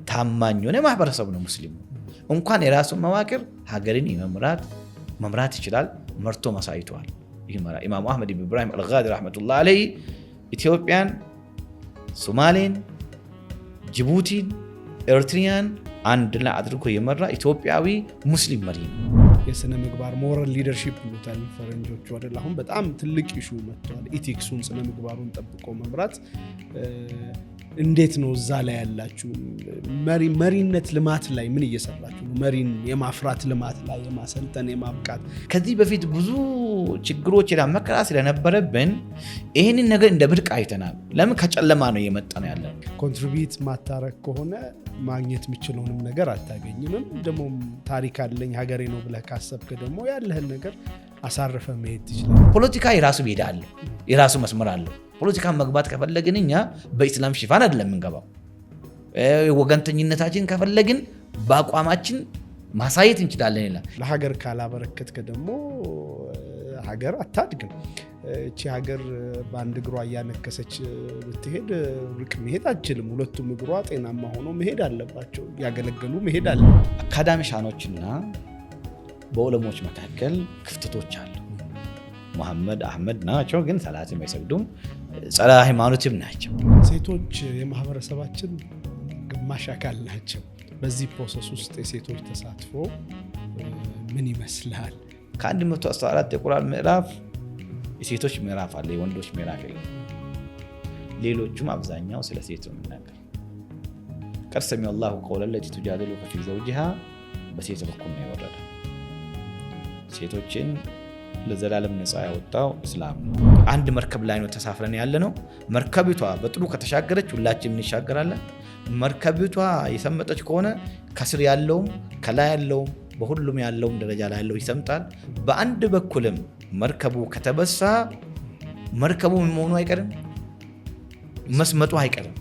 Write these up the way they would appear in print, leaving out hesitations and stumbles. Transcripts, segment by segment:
ታማኝ የሆነ ማህበረሰብ ነው ሙስሊሙ። እንኳን የራሱን መዋቅር ሀገርን መምራት ይችላል፣ መርቶ ማሳይቷል። ኢማሙ አህመድ ኢብን ኢብራሂም አልጋዲ ረሕመቱላህ ዐለይሂ ኢትዮጵያን፣ ሶማሌን፣ ጅቡቲን፣ ኤርትሪያን አንድ ላይ አድርጎ የመራ ኢትዮጵያዊ ሙስሊም መሪ ነው። የስነ ምግባር ሞራል ሊደርሺፕ ብሉታል ፈረንጆቹ አይደል? አሁን በጣም ትልቅ ኢሹ መጥቷል። ኢቲክሱን ስነ ምግባሩን ጠብቆ መምራት እንዴት ነው? እዛ ላይ ያላችሁ መሪነት ልማት ላይ ምን እየሰራችሁ ነው? መሪን የማፍራት ልማት ላይ የማሰልጠን የማብቃት ከዚህ በፊት ብዙ ችግሮች መከራ ስለነበረብን ይህንን ነገር እንደ ብርቅ አይተናል። ለምን ከጨለማ ነው እየመጣ ነው ያለ። ኮንትሪቢዩት ማታረግ ከሆነ ማግኘት የምችለውንም ነገር አታገኝም። ደግሞ ታሪክ አለኝ ሀገሬ ነው ብለህ ካሰብክ ደግሞ ያለህን ነገር አሳርፈ መሄድ ትችላለህ። ፖለቲካ የራሱ ሜዳ አለው፣ የራሱ መስመር አለው። ፖለቲካን መግባት ከፈለግን እኛ በኢስላም ሽፋን አይደለም የምንገባው። ወገንተኝነታችን ከፈለግን በአቋማችን ማሳየት እንችላለን ይላል። ለሀገር ካላበረከትክ ደግሞ ሀገር አታድግም። እቺ ሀገር በአንድ እግሯ እያነከሰች ብትሄድ ርቅ መሄድ አትችልም። ሁለቱም እግሯ ጤናማ ሆኖ መሄድ አለባቸው፣ ያገለገሉ መሄድ አለ። አካዳሚሻኖችና በዑለሞች መካከል ክፍተቶች አሉ። መሐመድ አህመድ ናቸው፣ ግን ሰላትም አይሰግዱም፣ ጸረ ሃይማኖትም ናቸው። ሴቶች የማህበረሰባችን ግማሽ አካል ናቸው። በዚህ ፕሮሰስ ውስጥ የሴቶች ተሳትፎ ምን ይመስላል? ከ114 የቁርአን ምዕራፍ የሴቶች ምዕራፍ አለ፣ የወንዶች ምዕራፍ የለም። ሌሎቹም አብዛኛው ስለ ሴት ነው የሚናገር። ቀድ ሰሚዐ አላሁ ቀውለ ለቲ ቱጃዲሉከ ፊ ዘውጂሃ በሴት በኩል ነው የወረደ። ሴቶችን ለዘላለም ነፃ ያወጣው እስላም ነው። አንድ መርከብ ላይ ነው ተሳፍረን ያለ ነው። መርከቢቷ በጥሩ ከተሻገረች ሁላችንም እንሻገራለን። መርከቢቷ የሰመጠች ከሆነ ከስር ያለውም ከላይ ያለውም በሁሉም ያለውም ደረጃ ላይ ያለው ይሰምጣል። በአንድ በኩልም መርከቡ ከተበሳ መርከቡ ምን መሆኑ አይቀርም፣ መስመጡ አይቀርም።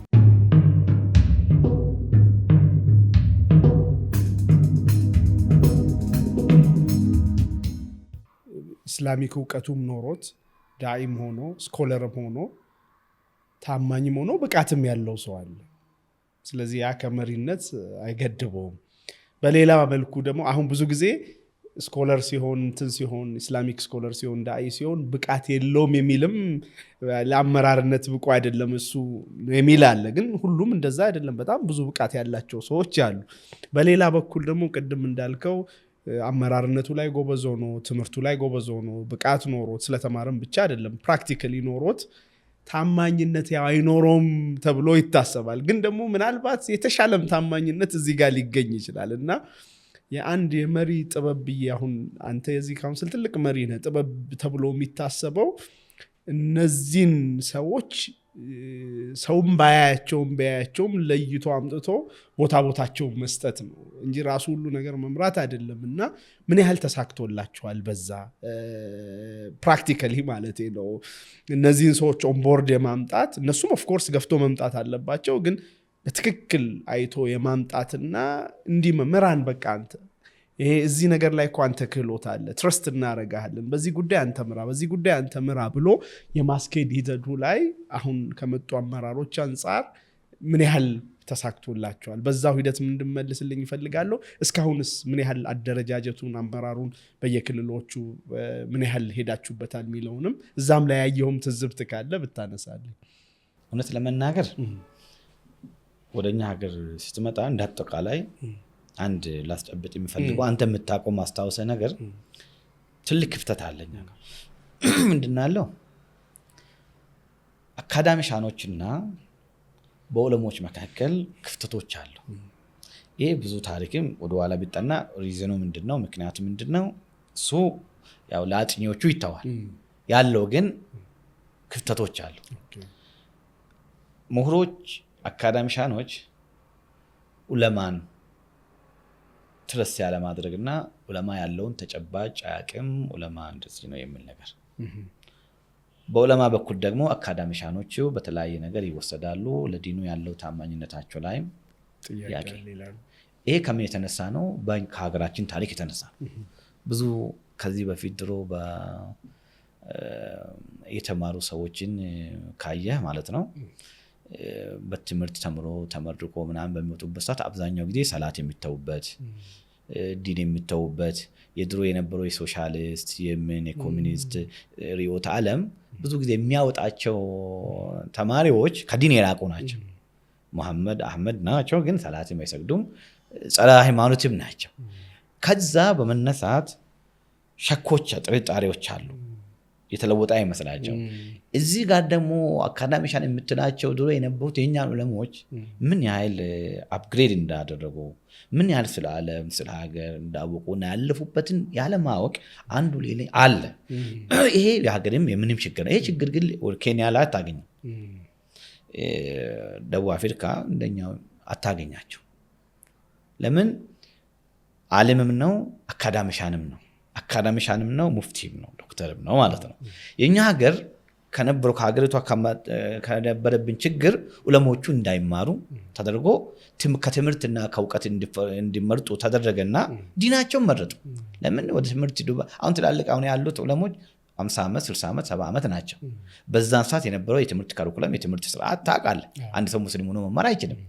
ኢስላሚክ እውቀቱም ኖሮት ዳኢም ሆኖ ስኮለርም ሆኖ ታማኝም ሆኖ ብቃትም ያለው ሰው አለ። ስለዚህ ያ ከመሪነት አይገድበውም። በሌላ መልኩ ደግሞ አሁን ብዙ ጊዜ ስኮለር ሲሆን እንትን ሲሆን ኢስላሚክ ስኮለር ሲሆን ዳኢ ሲሆን ብቃት የለውም የሚልም ለአመራርነት ብቁ አይደለም እሱ የሚል አለ። ግን ሁሉም እንደዛ አይደለም። በጣም ብዙ ብቃት ያላቸው ሰዎች አሉ። በሌላ በኩል ደግሞ ቅድም እንዳልከው አመራርነቱ ላይ ጎበዝ ሆኖ ትምህርቱ ላይ ጎበዝ ሆኖ ብቃት ኖሮት ስለተማረም ብቻ አይደለም ፕራክቲካሊ ኖሮት ታማኝነት አይኖረውም ተብሎ ይታሰባል። ግን ደግሞ ምናልባት የተሻለም ታማኝነት እዚህ ጋር ሊገኝ ይችላል። እና የአንድ የመሪ ጥበብ ብዬ አሁን አንተ የዚህ ካውንስል ትልቅ መሪ ነህ፣ ጥበብ ተብሎ የሚታሰበው እነዚህን ሰዎች ሰውም ባያቸውም ለይቶ አምጥቶ ቦታቸው መስጠት ነው እንጂ ራሱ ሁሉ ነገር መምራት አይደለም። እና ምን ያህል ተሳክቶላቸዋል በዛ ፕራክቲካሊ ማለት ነው እነዚህን ሰዎች ኦንቦርድ የማምጣት? እነሱም ኦፍኮርስ ገፍቶ መምጣት አለባቸው፣ ግን በትክክል አይቶ የማምጣትና እንዲህ መምራን በቃ አንተ ይሄ እዚህ ነገር ላይ እኮ አንተ ክህሎት አለ፣ ትረስት እናረጋለን፣ በዚህ ጉዳይ አንተ ምራ፣ በዚህ ጉዳይ አንተ ምራ ብሎ የማስኬድ ሂደቱ ላይ አሁን ከመጡ አመራሮች አንጻር ምን ያህል ተሳክቶላቸዋል? በዛው ሂደት ምን እንድመልስልኝ ይፈልጋለሁ። እስካሁንስ ምን ያህል አደረጃጀቱን አመራሩን በየክልሎቹ ምን ያህል ሄዳችሁበታል የሚለውንም እዛም ላይ ያየሁም ትዝብት ካለ ብታነሳልኝ። እውነት ለመናገር ወደኛ ሀገር ስትመጣ እንዳጠቃላይ አንድ ላስጨብጥ የሚፈልገው አንተ የምታውቀው ማስታወሰ ነገር ትልቅ ክፍተት አለኛ። ምንድናለው? አካዳሚሻኖችና በዑለሞች መካከል ክፍተቶች አሉ። ይሄ ብዙ ታሪክም ወደ ኋላ ቢጠና ሪዝኑ ምንድነው? ምክንያቱ ምንድነው? እሱ ያው ለአጥኚዎቹ ይተዋል። ያለው ግን ክፍተቶች አሉ። ምሁሮች፣ አካዳሚሻኖች ዑለማን ትረስ ያለ ማድረግና ዑለማ ያለውን ተጨባጭ አቅም ዑለማ እንደዚህ ነው የሚል ነገር፣ በዑለማ በኩል ደግሞ አካዳሚሻኖቹ በተለያየ ነገር ይወሰዳሉ። ለዲኑ ያለው ታማኝነታቸው ላይ ጥያቄ። ይሄ ከምን የተነሳ ነው? ከሀገራችን ታሪክ የተነሳ ብዙ ከዚህ በፊት ድሮ የተማሩ ሰዎችን ካየህ ማለት ነው በትምህርት ተመርቆ ምናምን በሚወጡበት ሰዓት አብዛኛው ጊዜ ሰላት የሚተውበት ዲን የሚተውበት የድሮ የነበረው የሶሻሊስት የኮሚኒስት ርዕዮተ ዓለም ብዙ ጊዜ የሚያወጣቸው ተማሪዎች ከዲን የራቁ ናቸው። መሐመድ አህመድ ናቸው፣ ግን ሰላትም አይሰግዱም፣ ጸረ ሃይማኖትም ናቸው። ከዛ በመነሳት ሸኮች፣ ጥርጣሬዎች አሉ፣ የተለወጠ አይመስላቸው። እዚህ ጋር ደግሞ አካዳሚሻን የምትላቸው ድሮ የነበሩት የእኛን ዑለሞች ምን ያህል አፕግሬድ እንዳደረጉ ምን ያህል ስለ ዓለም ስለ ሀገር እንዳወቁ እና ያለፉበትን ያለማወቅ አንዱ ሌላ አለ። ይሄ የሀገርም የምንም ችግር ነው። ይሄ ችግር ግን ኬንያ ላይ አታገኘው፣ ደቡብ አፍሪካ እንደኛው አታገኛቸው። ለምን? ዓለምም ነው አካዳሚሻንም ነው ሙፍቲም ነው ዶክተርም ነው ማለት ነው። የኛ ሀገር ከነበረው ከሀገሪቷ ከነበረብን ችግር ዑለሞቹ እንዳይማሩ ተደርጎ ከትምህርትና ከእውቀት እንዲመርጡ ተደረገና ዲናቸውን መረጡ። ለምን? ወደ ትምህርት አሁን ትላልቅ አሁን ያሉት ዑለሞች 50 ዓመት 60 ዓመት 70 ዓመት ናቸው። በዛን ሰዓት የነበረው የትምህርት ካሪኩለም የትምህርት ስርዓት ታውቃለህ። አንድ ሰው ሙስሊም ሆኖ መማር አይችልም።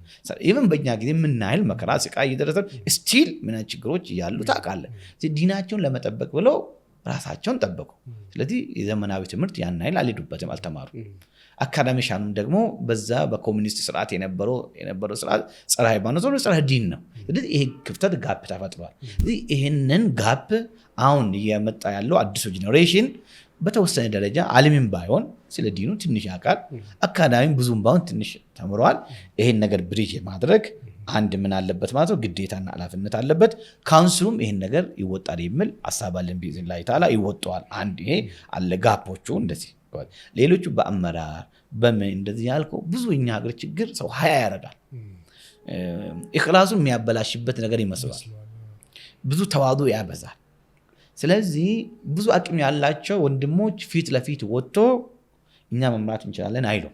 ኢቭን በእኛ ጊዜ የምናይል መከራ ስቃይ እየደረሰ ስቲል ምን ችግሮች እያሉ ታውቃለህ። ዲናቸውን ለመጠበቅ ብለው ራሳቸውን ጠበቁ። ስለዚህ የዘመናዊ ትምህርት ያን ያህል አልሄዱበትም፣ አልተማሩ። አካዳሚሻኑም ደግሞ በዛ በኮሚኒስት ስርዓት የነበረው ስርዓት ጸረ ሃይማኖት ነው፣ ጸረ ዲን ነው። ስለዚህ ይሄ ክፍተት ጋፕ ተፈጥሯል። ስለዚህ ይሄንን ጋፕ አሁን እየመጣ ያለው አዲሱ ጄኔሬሽን በተወሰነ ደረጃ ዓለምም ባይሆን ስለ ዲኑ ትንሽ ያውቃል፣ አካዳሚም ብዙም ባይሆን ትንሽ ተምሯል። ይሄን ነገር ብሪጅ ማድረግ አንድ ምን አለበት ማለት ነው፣ ግዴታና ኃላፊነት አለበት። ካውንስሉም ይሄን ነገር ይወጣል የሚል ሐሳብ አለን። ቢዝን ላይ ታላ ይወጣዋል። አንድ ይሄ አለ ጋፖቹ እንደዚህ። ሌሎቹ በአመራር በምን እንደዚህ ያልከው ብዙ እኛ ሀገር ችግር ሰው ሀያ ያደርጋል። ኢኽላሱን የሚያበላሽበት ነገር ይመስላል። ብዙ ተዋዱ ያበዛል። ስለዚህ ብዙ አቅም ያላቸው ወንድሞች ፊት ለፊት ወጥቶ እኛ መምራት እንችላለን አይሉ።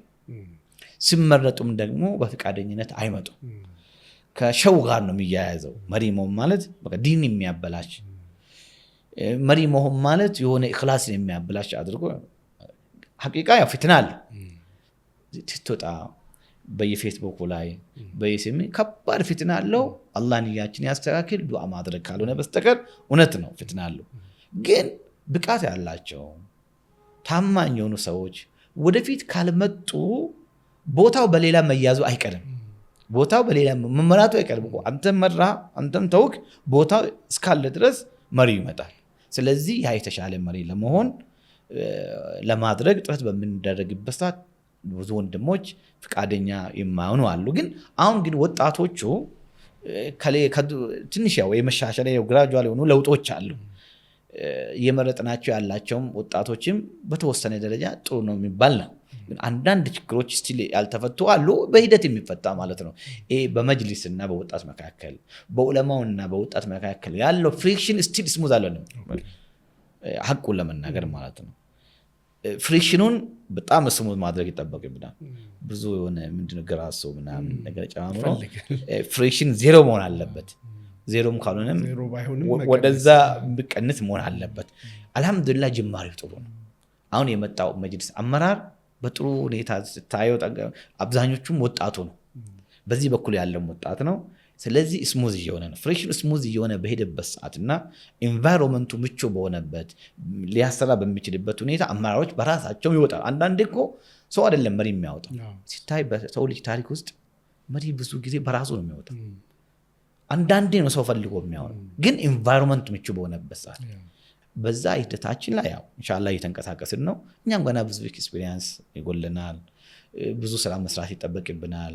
ሲመረጡም ደግሞ በፈቃደኝነት አይመጡም። ከሸው ጋር ነው የሚያያዘው። መሪ መሆን ማለት በቃ ዲን የሚያበላሽ መሪ መሆን ማለት የሆነ ኢኽላስን የሚያበላሽ አድርጎ ሐቂቃ ያው ፍትና አለ። ትቶጣ በየፌስቡክ ላይ በየስም ከባድ ፍትና አለው። አላህ ንያችን ያስተካክል፣ ዱዓ ማድረግ ካልሆነ በስተቀር እውነት ነው ፍትና አለው። ግን ብቃት ያላቸው ታማኝ የሆኑ ሰዎች ወደፊት ካልመጡ ቦታው በሌላ መያዙ አይቀርም። ቦታው በሌላ መመራቱ አይቀርም። አንተም መራ አንተም ተውክ፣ ቦታው እስካለ ድረስ መሪው ይመጣል። ስለዚህ ያ የተሻለ መሪ ለመሆን ለማድረግ ጥረት በምንደረግበት ሰዓት ብዙ ወንድሞች ፍቃደኛ የማይሆኑ አሉ። ግን አሁን ግን ወጣቶቹ ትንሽ ያው የመሻሻል ግራጁዋል የሆኑ ለውጦች አሉ። እየመረጥናቸው ያላቸውም ወጣቶችም በተወሰነ ደረጃ ጥሩ ነው የሚባል ነው። ግን አንዳንድ ችግሮች ስቲል ያልተፈቱ አሉ፣ በሂደት የሚፈታ ማለት ነው። በመጅሊስና በወጣት መካከል በዑለማውና በወጣት መካከል ያለው ፍሪክሽን ስቲል ስሙዝ አለንም ሐቁን ለመናገር ማለት ነው። ፍሪክሽኑን በጣም ስሙዝ ማድረግ ይጠበቅብናል። ብዙ የሆነ ምንድነው ግራሶ ምናምን ነገር ጨማምሮ ፍሪክሽን ዜሮ መሆን አለበት። ዜሮም ካልሆነም ወደዛ ብቀንስ መሆን አለበት። አልሐምዱሊላህ ጅማሬው ጥሩ ነው። አሁን የመጣው መጅሊስ አመራር በጥሩ ሁኔታ ስታየው አብዛኞቹም ወጣቱ ነው። በዚህ በኩል ያለው ወጣት ነው። ስለዚህ ስሙዝ እየሆነ ነው። ፍሬሽን ስሙዝ እየሆነ በሄደበት ሰዓትና ኢንቫይሮንመንቱ ምቹ በሆነበት ሊያሰራ በሚችልበት ሁኔታ አመራሮች በራሳቸው ይወጣል። አንዳንዴ እኮ ሰው አይደለም መሪ የሚያወጣው። ሲታይ በሰው ልጅ ታሪክ ውስጥ መሪ ብዙ ጊዜ በራሱ ነው የሚያወጣው። አንዳንዴ ነው ሰው ፈልጎ የሚያወጣው። ግን ኢንቫይሮንመንቱ ምቹ በሆነበት ሰዓት በዛ ሂደታችን ላይ ያው ኢንሻአላህ እየተንቀሳቀስን ነው። እኛም ገና ብዙ ኤክስፒሪየንስ ይጎለናል። ብዙ ስራ መስራት ይጠበቅብናል።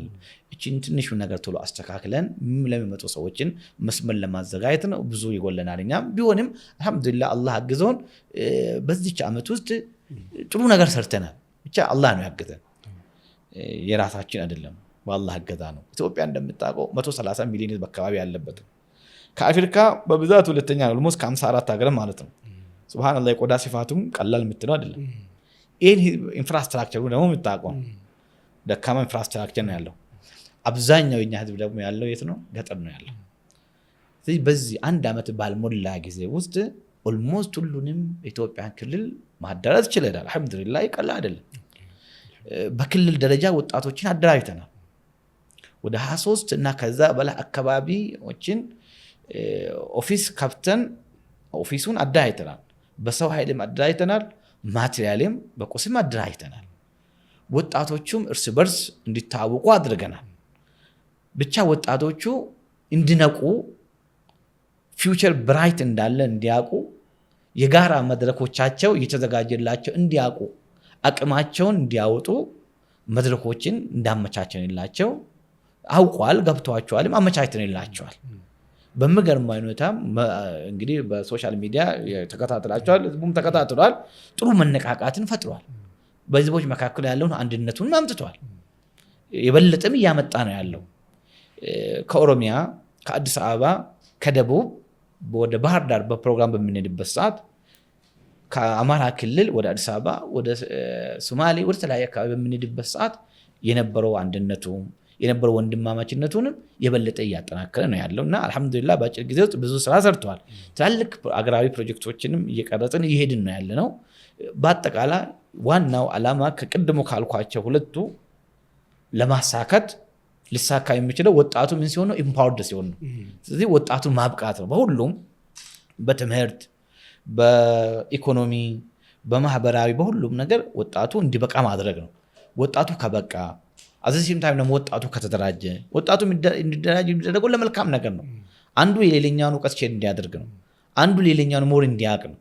እቺን ትንሹ ነገር ቶሎ አስተካክለን ለሚመጡ ሰዎችን መስመር ለማዘጋጀት ነው። ብዙ ይጎለናል። እኛም ቢሆንም አልহামዱሊላህ አላህ አግዞን በዚህች ዓመት ውስጥ ጥሩ ነገር ሰርተናል። ብቻ አላህ ነው ያገዘን፣ የራሳችን አይደለም፣ በአላህ እገዛ ነው። ኢትዮጵያ እንደምታውቀው 130 ሚሊዮን ህዝብ አካባቢ ያለበት ከአፍሪካ በብዛት ሁለተኛ ነው። ኦልሞስት ከ54 ሀገር ማለት ነው። ሱብሃንአላህ የቆዳ ስፋቱም ቀላል የምትለው አይደለም። ይሄን ኢንፍራስትራክቸሩ ደግሞ የምታውቀው ደካማ ኢንፍራስትራክቸር ነው ያለው። አብዛኛው የኛ ህዝብ ደግሞ ያለው የት ነው? ገጠር ነው ያለው። ስለዚህ በዚህ አንድ ዓመት ባልሞላ ጊዜ ውስጥ ኦልሞስት ሁሉንም ኢትዮጵያን ክልል ማዳረስ ይችላል። አልহামዱሊላህ ቀላል አይደለም። በክልል ደረጃ ወጣቶችን አደራጅተናል። ወደ 23 እና ከዛ በላይ አካባቢዎችን ኦፊስ ከፍተን ኦፊሱን አደራጅተናል። በሰው ኃይልም አደራጅተናል፣ ማቴሪያልም በቁስም አደራጅተናል። ወጣቶቹም እርስ በርስ እንዲታወቁ አድርገናል። ብቻ ወጣቶቹ እንዲነቁ ፊውቸር ብራይት እንዳለ እንዲያውቁ የጋራ መድረኮቻቸው እየተዘጋጀላቸው እንዲያውቁ አቅማቸውን እንዲያወጡ መድረኮችን እንዳመቻቸንላቸው አውቋል፣ ገብቷቸዋልም አመቻችተንላቸዋል። በሚገርም ሁኔታ እንግዲህ በሶሻል ሚዲያ ተከታትላቸዋል፣ ህዝቡም ተከታትሏል። ጥሩ መነቃቃትን ፈጥሯል። በህዝቦች መካከል ያለውን አንድነቱን አምጥቷል። የበለጠም እያመጣ ነው ያለው። ከኦሮሚያ፣ ከአዲስ አበባ፣ ከደቡብ ወደ ባህር ዳር በፕሮግራም በምንሄድበት ሰዓት ከአማራ ክልል ወደ አዲስ አበባ፣ ወደ ሶማሌ፣ ወደ ተለያየ አካባቢ በምንሄድበት ሰዓት የነበረው አንድነቱ የነበረው ወንድማማችነቱንም የበለጠ እያጠናከረ ነው ያለው እና አልሐምዱሊላህ በአጭር ጊዜ ውስጥ ብዙ ስራ ሰርተዋል። ትላልቅ አገራዊ ፕሮጀክቶችንም እየቀረጽን እየሄድን ነው ያለ ነው። በአጠቃላይ ዋናው ዓላማ ከቅድሞ ካልኳቸው ሁለቱ ለማሳካት ሊሳካ የሚችለው ወጣቱ ምን ሲሆን ነው? ኢምፓወርድ ሲሆን ነው። ስለዚህ ወጣቱን ማብቃት ነው። በሁሉም በትምህርት፣ በኢኮኖሚ፣ በማህበራዊ በሁሉም ነገር ወጣቱ እንዲበቃ ማድረግ ነው። ወጣቱ ከበቃ አዘሲም ታይም ደግሞ ወጣቱ ከተደራጀ ወጣቱ እንዲደራጅ የሚደረገው ለመልካም ነገር ነው። አንዱ የሌላኛውን እውቀት ሼር እንዲያደርግ ነው። አንዱ ሌላኛውን ሞር እንዲያውቅ ነው።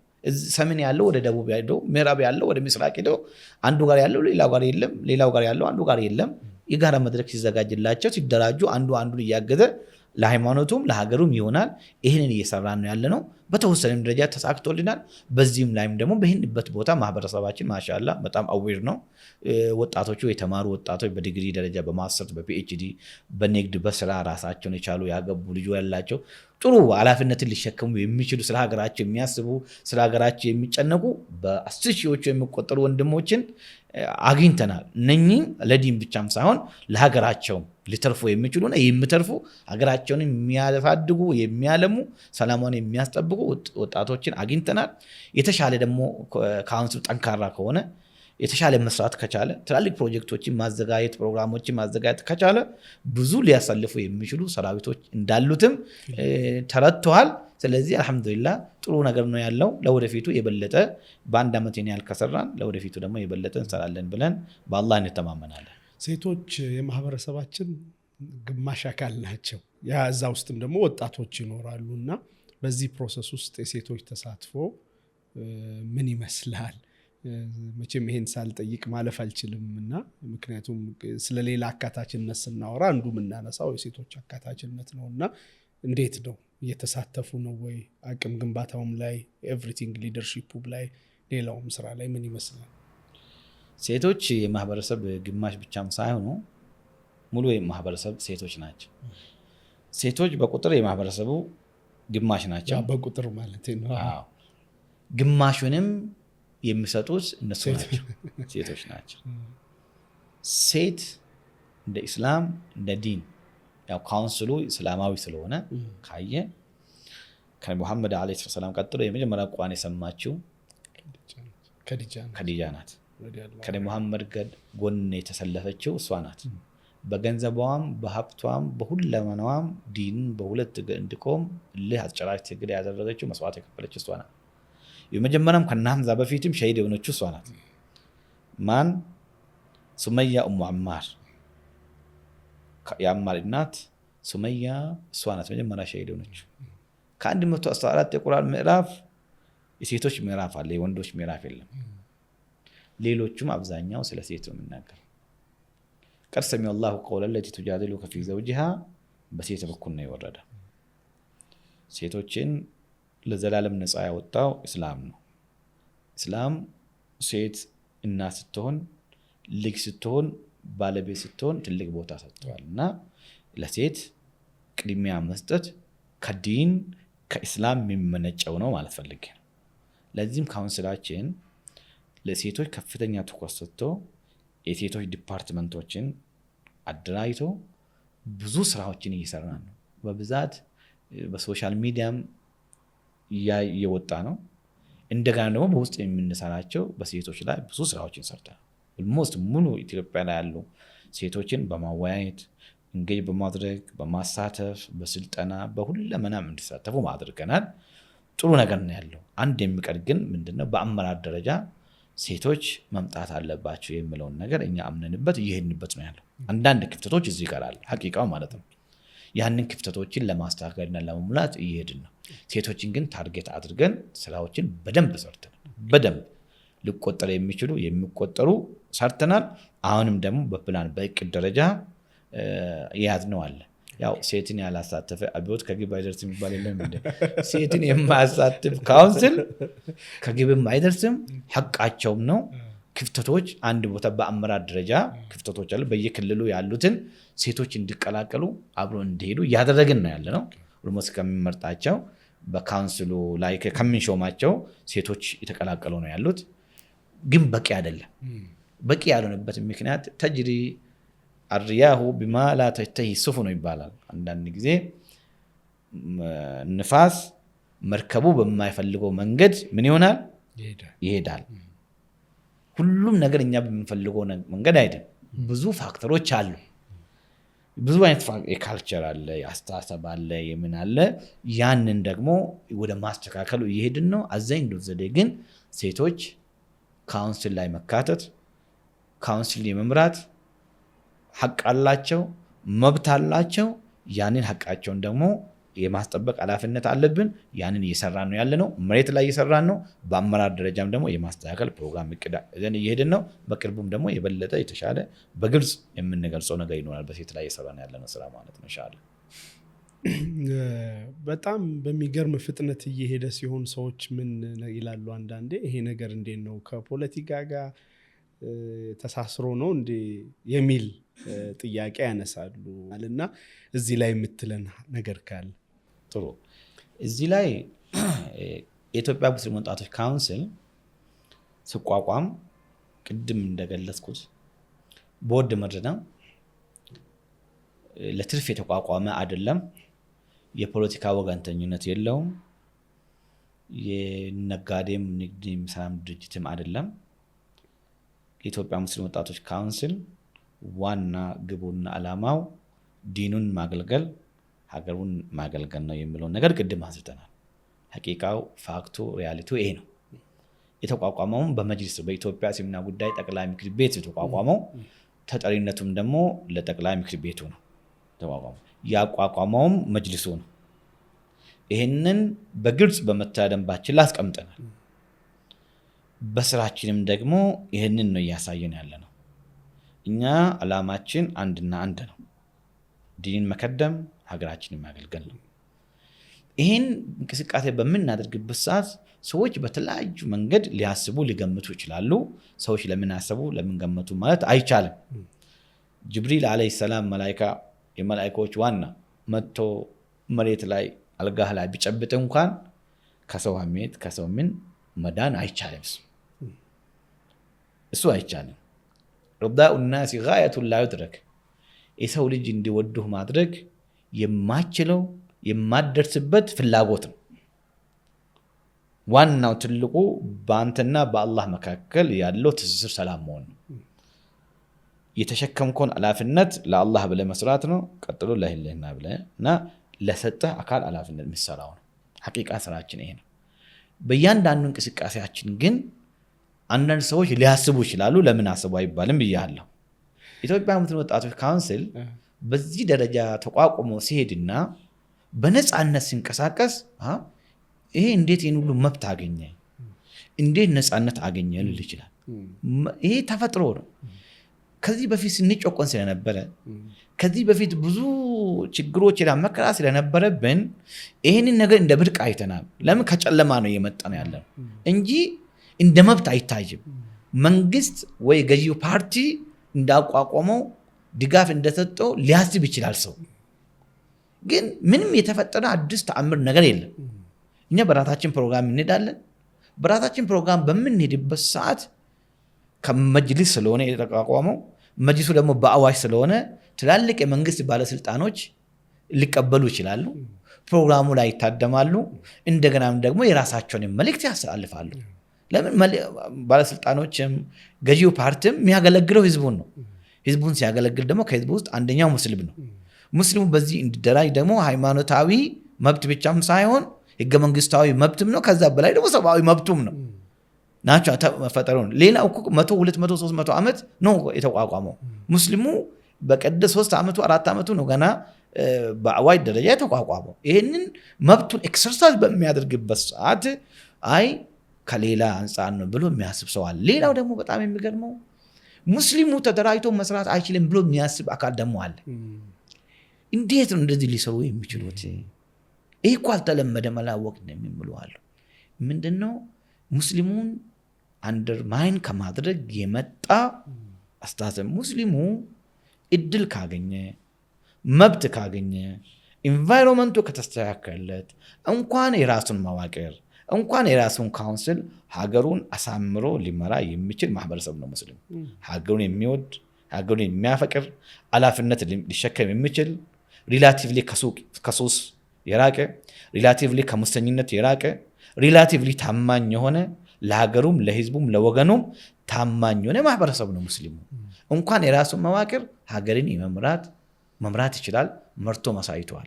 ሰሜን ያለው ወደ ደቡብ ሄደው፣ ምዕራብ ያለው ወደ ምስራቅ ሄደው አንዱ ጋር ያለው ሌላው ጋር የለም፣ ሌላው ጋር ያለው አንዱ ጋር የለም። የጋራ መድረክ ሲዘጋጅላቸው ሲደራጁ አንዱ አንዱን እያገዘ ለሃይማኖቱም ለሀገሩም ይሆናል። ይህንን እየሰራን ነው ያለ ነው። በተወሰነም ደረጃ ተሳክቶልናል። በዚህም ላይም ደግሞ በህንበት ቦታ ማህበረሰባችን ማሻአላህ በጣም አዌር ነው። ወጣቶቹ የተማሩ ወጣቶች በዲግሪ ደረጃ በማስተርስ በፒኤችዲ በንግድ በስራ ራሳቸውን የቻሉ ያገቡ ልጅ ያላቸው ጥሩ ኃላፊነትን ሊሸከሙ የሚችሉ ስለ ሀገራቸው የሚያስቡ ስለ ሀገራቸው የሚጨነቁ በ10 ሺዎቹ የሚቆጠሩ ወንድሞችን አግኝተናል። እነኚህ ለዲን ብቻም ሳይሆን ለሀገራቸው ሊተርፉ የሚችሉና የሚተርፉ ሀገራቸውን የሚያፋድጉ የሚያለሙ ሰላሟን የሚያስጠብቁ ወጣቶችን አግኝተናል። የተሻለ ደግሞ ካውንስሉ ጠንካራ ከሆነ የተሻለ መስራት ከቻለ ትላልቅ ፕሮጀክቶችን ማዘጋጀት ፕሮግራሞችን ማዘጋጀት ከቻለ ብዙ ሊያሳልፉ የሚችሉ ሰራዊቶች እንዳሉትም ተረድተዋል። ስለዚህ አልሐምዱሊላህ ጥሩ ነገር ነው ያለው። ለወደፊቱ የበለጠ በአንድ ዓመት ያህል ከሰራን ለወደፊቱ ደግሞ የበለጠ እንሰራለን ብለን በአላህ እንተማመናለን። ሴቶች የማህበረሰባችን ግማሽ አካል ናቸው። እዛ ውስጥም ደግሞ ወጣቶች ይኖራሉ እና በዚህ ፕሮሰስ ውስጥ የሴቶች ተሳትፎ ምን ይመስላል? መቼም ይሄን ሳልጠይቅ ማለፍ አልችልም እና ምክንያቱም ስለሌላ አካታችነት ስናወራ አንዱ የምናነሳው የሴቶች አካታችነት ነው እና እንዴት ነው እየተሳተፉ ነው ወይ? አቅም ግንባታውም ላይ ኤቭሪቲንግ ሊደርሺፑ ላይ ሌላውም ስራ ላይ ምን ይመስላል? ሴቶች የማህበረሰብ ግማሽ ብቻም ሳይሆኑ ሙሉ የማህበረሰብ ሴቶች ናቸው። ሴቶች በቁጥር የማህበረሰቡ ግማሽ ናቸው። በቁጥር ማለት ነው። ግማሹንም የሚሰጡት እነሱ ናቸው፣ ሴቶች ናቸው። ሴት እንደ ኢስላም እንደ ዲን ያው ካውንስሉ እስላማዊ ስለሆነ ካየ ከሙሐመድ ዓለይሂ ሰላም ቀጥሎ የመጀመሪያ ቁርአን የሰማችው ከዲጃ ናት። ከሙሐመድ ጎን የተሰለፈችው እሷ ናት። በገንዘቧም በሀብቷም በሁለመናዋም ዲን በሁለት እንዲቆም ልህ አስጨራሽ ትግል ያደረገችው መስዋዕት የከፈለችው እሷ ናት። የመጀመሪያም ከናምዛ በፊትም ሸሂድ የሆነችው እሷ ናት። ማን? ሱመያ ኡሙ አማር የአማር እናት ሱመያ እሷ ናት መጀመሪያ ሸሂድ የሆነችው። ከ114 የቁርአን ምዕራፍ የሴቶች ምዕራፍ አለ፣ የወንዶች ምዕራፍ የለም። ሌሎቹም አብዛኛው ስለ ሴት ነው የሚናገር። ቀድ ሰሚዐ አላሁ ቀውለ ለቲ ቱጃዲሉከ ፊ ዘውጂሃ በሴት በኩል ነው የወረደ። ሴቶችን ለዘላለም ነፃ ያወጣው እስላም ነው። እስላም ሴት እናት ስትሆን ልጅ ስትሆን ባለቤት ስትሆን ትልቅ ቦታ ሰጥተዋል እና ለሴት ቅድሚያ መስጠት ከዲን ከእስላም የሚመነጨው ነው ማለት ፈልጌ ነው። ለዚህም ካውንስላችን ለሴቶች ከፍተኛ ትኩረት ሰጥቶ የሴቶች ዲፓርትመንቶችን አደራጅቶ ብዙ ስራዎችን እየሰራ ነው። በብዛት በሶሻል ሚዲያም እየወጣ ነው። እንደገና ደግሞ በውስጥ የምንሰራቸው በሴቶች ላይ ብዙ ስራዎችን ሰርተናል። ኦልሞስት ሙሉ ኢትዮጵያ ላይ ያሉ ሴቶችን በማወያየት እንጌጅ በማድረግ በማሳተፍ በስልጠና በሁለመናም እንዲሳተፉ አድርገናል። ጥሩ ነገር ነው ያለው። አንድ የሚቀር ግን ምንድነው በአመራር ደረጃ ሴቶች መምጣት አለባቸው የሚለውን ነገር እኛ አምነንበት እየሄድንበት ነው ያለው። አንዳንድ ክፍተቶች እዚህ ይቀራል ሐቂቃው ማለት ነው። ያንን ክፍተቶችን ለማስተካከልና ለመሙላት እየሄድን ነው። ሴቶችን ግን ታርጌት አድርገን ስራዎችን በደንብ ሰርተናል። በደንብ ሊቆጠሩ የሚችሉ የሚቆጠሩ ሰርተናል። አሁንም ደግሞ በፕላን በእቅድ ደረጃ የያዝነው አለ። ያው ሴትን ያላሳተፈ አብዮት ከግብ አይደርስም የሚባል የለም እንዴ? ሴትን የማያሳትፍ ካውንስል ከግብም አይደርስም። ሐቃቸውም ነው። ክፍተቶች አንድ ቦታ በአመራር ደረጃ ክፍተቶች አሉ። በየክልሉ ያሉትን ሴቶች እንዲቀላቀሉ አብሮ እንዲሄዱ እያደረግን ነው ያለ ነው። ኦልሞስት ከሚመርጣቸው በካውንስሉ ላይ ከምንሾማቸው ሴቶች የተቀላቀሉ ነው ያሉት። ግን በቂ አይደለም። በቂ ያልሆነበት ምክንያት ተጅሪ አርያሁ ቢማ ላ ተሽተሂ ሱፉኑ ይባላል። አንዳንድ ጊዜ ንፋስ መርከቡ በማይፈልገው መንገድ ምን ይሆናል? ይሄዳል። ሁሉም ነገር እኛ በምንፈልገው መንገድ አይደለም። ብዙ ፋክተሮች አሉ። ብዙ አይነት የካልቸር አለ፣ የአስተሳሰብ አለ፣ የምን አለ። ያንን ደግሞ ወደ ማስተካከሉ እየሄድን ነው። አዛኝ ዘዴ ግን ሴቶች ካውንስል ላይ መካተት፣ ካውንስል የመምራት ሐቅ አላቸው፣ መብት አላቸው። ያንን ሐቃቸውን ደግሞ የማስጠበቅ ኃላፊነት አለብን። ያንን እየሰራን ነው ያለነው። መሬት ላይ እየሰራን ነው። በአመራር ደረጃም ደግሞ የማስተካከል ፕሮግራም እቅደን እየሄድን ነው። በቅርቡም ደግሞ የበለጠ የተሻለ በግልጽ የምንገልጸው ነገር ይኖራል። በሴት ላይ እየሰራን ያለነው ስራ ማለት ነው። ኢንሻአላህ በጣም በሚገርም ፍጥነት እየሄደ ሲሆን ሰዎች ምን ይላሉ? አንዳንዴ ይሄ ነገር እንዴት ነው ከፖለቲካ ጋር ተሳስሮ ነው እንዴ የሚል ጥያቄ ያነሳሉ። እና እዚህ ላይ የምትለን ነገር ካለ ጥሩ። እዚህ ላይ የኢትዮጵያ ሙስሊም ወጣቶች ካውንስል ሲቋቋም ቅድም እንደገለጽኩት ቦርድ መድረክ ነው። ለትርፍ የተቋቋመ አይደለም። የፖለቲካ ወገንተኝነት የለውም። የነጋዴም ንግድ የሚሰራም ድርጅትም አይደለም። የኢትዮጵያ ሙስሊም ወጣቶች ካውንስል ዋና ግቡና ዓላማው ዲኑን ማገልገል፣ ሀገሩን ማገልገል ነው የሚለውን ነገር ቅድም አንስተናል። ሐቂቃው ፋክቱ ሪያሊቲው ይሄ ነው። የተቋቋመውም በመጅሊስ በኢትዮጵያ እስልምና ጉዳይ ጠቅላይ ምክር ቤት የተቋቋመው፣ ተጠሪነቱም ደግሞ ለጠቅላይ ምክር ቤቱ ነው የተቋቋመው። ያቋቋመውም መጅሊሱ ነው። ይህንን በግልጽ በመተዳደሪያ ደንባችን ላይ አስቀምጠናል። በስራችንም ደግሞ ይህንን ነው እያሳየን ያለ ነው። እኛ ዓላማችን አንድና አንድ ነው። ዲንን መከደም፣ ሀገራችንን ማገልገል ነው። ይህን እንቅስቃሴ በምናደርግበት ሰዓት ሰዎች በተለያዩ መንገድ ሊያስቡ ሊገምቱ ይችላሉ። ሰዎች ለምን አሰቡ ለምን ገመቱ ማለት አይቻልም። ጅብሪል ዓለይሂ ሰላም መላኢካ የመላኢካዎች ዋና መጥቶ መሬት ላይ አልጋህ ላይ ቢጨብጥ እንኳን ከሰው ሐሜት ከሰው ምን መዳን አይቻልም። እሱ አይቻልም። ረዳኡ ናሲ ጋየቱን ላ ዩድረክ። የሰው ልጅ እንዲወዱህ ማድረግ የማችለው የማደርስበት ፍላጎት ነው። ዋናው ትልቁ በአንተና በአላህ መካከል ያለው ትስስር ሰላም መሆን ነው። የተሸከምከውን ኃላፊነት ለአላህ ብለህ መስራት ነው። ቀጥሎ ለህልህና ብለህ እና ለሰጠህ አካል ኃላፊነት የምትሰራው ነው። ሐቂቃ ስራችን ይሄ ነው። በእያንዳንዱ እንቅስቃሴያችን ግን አንዳንድ ሰዎች ሊያስቡ ይችላሉ። ለምን አስቡ አይባልም ብያለሁ። ኢትዮጵያ ሙስሊም ወጣቶች ካውንስል በዚህ ደረጃ ተቋቁሞ ሲሄድና በነፃነት ሲንቀሳቀስ ይሄ እንዴት ይህን ሁሉ መብት አገኘ፣ እንዴት ነፃነት አገኘ ልል ይችላል። ይሄ ተፈጥሮ ነው። ከዚህ በፊት ስንጮቆን ስለነበረ፣ ከዚህ በፊት ብዙ ችግሮች መከራ ስለነበረብን ይህንን ነገር እንደ ብርቅ አይተናል። ለምን ከጨለማ ነው እየመጣን ያለ እንጂ እንደ መብት አይታይም። መንግስት ወይ ገዢው ፓርቲ እንዳቋቋመው ድጋፍ እንደሰጠው ሊያስብ ይችላል ሰው። ግን ምንም የተፈጠረ አዲስ ተአምር ነገር የለም። እኛ በራሳችን ፕሮግራም እንሄዳለን። በራሳችን ፕሮግራም በምንሄድበት ሰዓት ከመጅሊስ ስለሆነ የተቋቋመው፣ መጅሊሱ ደግሞ በአዋጅ ስለሆነ ትላልቅ የመንግስት ባለስልጣኖች ሊቀበሉ ይችላሉ። ፕሮግራሙ ላይ ይታደማሉ። እንደገናም ደግሞ የራሳቸውን መልእክት ያስተላልፋሉ። ለምን ባለስልጣኖችም ገዢው ፓርቲም የሚያገለግለው ህዝቡን ነው። ህዝቡን ሲያገለግል ደግሞ ከህዝቡ ውስጥ አንደኛው ሙስሊም ነው። ሙስሊሙ በዚህ እንዲደራጅ ደግሞ ሃይማኖታዊ መብት ብቻም ሳይሆን ህገ መንግስታዊ መብትም ነው። ከዛ በላይ ደግሞ ሰብአዊ መብቱም ነው ናቸው መፈጠሩ። ሌላው እኮ 100 200 300 ዓመት ነው የተቋቋመው። ሙስሊሙ በቀደ 3 ዓመቱ 4 ዓመቱ ነው ገና በአዋጅ ደረጃ የተቋቋመው። ይህንን መብቱን ኤክሰርሳይዝ በሚያደርግበት ሰዓት አይ ከሌላ አንጻር ነው ብሎ የሚያስብ ሰው አለ። ሌላው ደግሞ በጣም የሚገርመው ሙስሊሙ ተደራጅቶ መስራት አይችልም ብሎ የሚያስብ አካል ደግሞ አለ። እንዴት ነው እንደዚህ ሊሰሩ የሚችሉት? ይህ እኮ አልተለመደም አላወቅንም የሚሉ አሉ። ምንድነው ሙስሊሙን አንደርማይን ከማድረግ የመጣ አስተሳሰብ። ሙስሊሙ እድል ካገኘ መብት ካገኘ ኢንቫይሮንመንቱ ከተስተካከለለት እንኳን የራሱን መዋቅር እንኳን የራሱን ካውንስል ሀገሩን አሳምሮ ሊመራ የሚችል ማህበረሰብ ነው ሙስሊም። ሀገሩን የሚወድ ሀገሩን የሚያፈቅር ኃላፊነት ሊሸከም የሚችል ሪላቲቭሊ ከሱስ የራቀ ሪላቲቭሊ ከሙሰኝነት የራቀ ሪላቲቭሊ ታማኝ የሆነ ለሀገሩም ለህዝቡም ለወገኑም ታማኝ የሆነ ማህበረሰብ ነው ሙስሊሙ። እንኳን የራሱን መዋቅር ሀገርን መምራት ይችላል። መርቶ ማሳይቷል።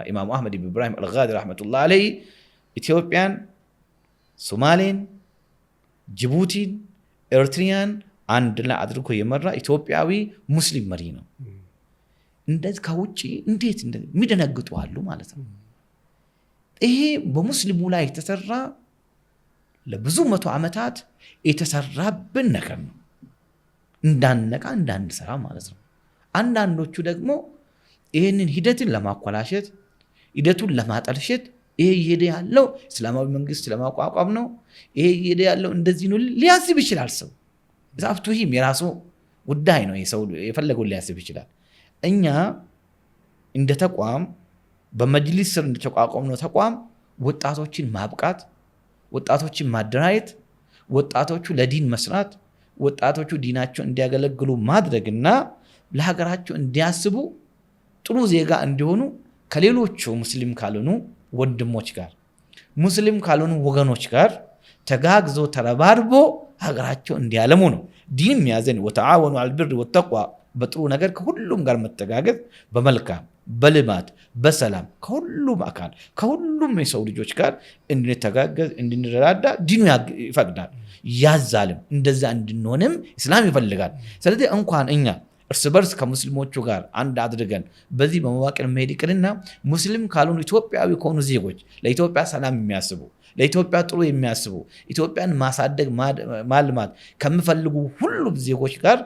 ኢማሙ አህመድ ኢብን ኢብራሂም አልጋዲ ረሕመቱላህ ዐለይሂ ኢትዮጵያን፣ ሶማሌን፣ ጅቡቲን፣ ኤርትሪያን አንድ ላይ አድርጎ የመራ ኢትዮጵያዊ ሙስሊም መሪ ነው። እንደዚህ ከውጭ እንዴት የሚደነግጡ አሉ ማለት ነው። ይሄ በሙስሊሙ ላይ የተሰራ ለብዙ መቶ ዓመታት የተሰራብን ነገር ነው። እንዳንነቃ እንዳንሰራ ማለት ነው። አንዳንዶቹ ደግሞ ይህንን ሂደትን ለማኮላሸት ሂደቱን ለማጠልሸት ይሄ እየሄደ ያለው እስላማዊ መንግስት ለማቋቋም ነው፣ ይሄ እየሄደ ያለው እንደዚህ ነው ሊያስብ ይችላል። ሰው ዛፍቱሂም የራሱ ጉዳይ ነው። የሰው የፈለገውን ሊያስብ ይችላል። እኛ እንደ ተቋም በመጅሊስ ስር እንደተቋቋምነው ተቋም ወጣቶችን ማብቃት፣ ወጣቶችን ማደራየት፣ ወጣቶቹ ለዲን መስራት፣ ወጣቶቹ ዲናቸው እንዲያገለግሉ ማድረግና ለሀገራቸው እንዲያስቡ ጥሩ ዜጋ እንዲሆኑ ከሌሎቹ ሙስሊም ካልሆኑ ወንድሞች ጋር ሙስሊም ካልሆኑ ወገኖች ጋር ተጋግዞ ተረባርቦ ሀገራቸው እንዲያለሙ ነው ዲን የሚያዘን። ወተዓወኑ ዐለል ቢሪ ወተቅዋ በጥሩ ነገር ከሁሉም ጋር መተጋገዝ፣ በመልካም በልማት በሰላም ከሁሉም አካል ከሁሉም የሰው ልጆች ጋር እንድንተጋገዝ እንድንረዳዳ ዲኑ ይፈቅዳል፣ ያዛልም። እንደዛ እንድንሆንም እስላም ይፈልጋል። ስለዚህ እንኳን እኛ እርስ በርስ ከሙስሊሞቹ ጋር አንድ አድርገን በዚህ በመዋቅር መሄድ ይቅርና ሙስሊም ካልሆኑ ኢትዮጵያዊ ከሆኑ ዜጎች ለኢትዮጵያ ሰላም የሚያስቡ ለኢትዮጵያ ጥሩ የሚያስቡ ኢትዮጵያን ማሳደግ ማልማት ከሚፈልጉ ሁሉም ዜጎች ጋር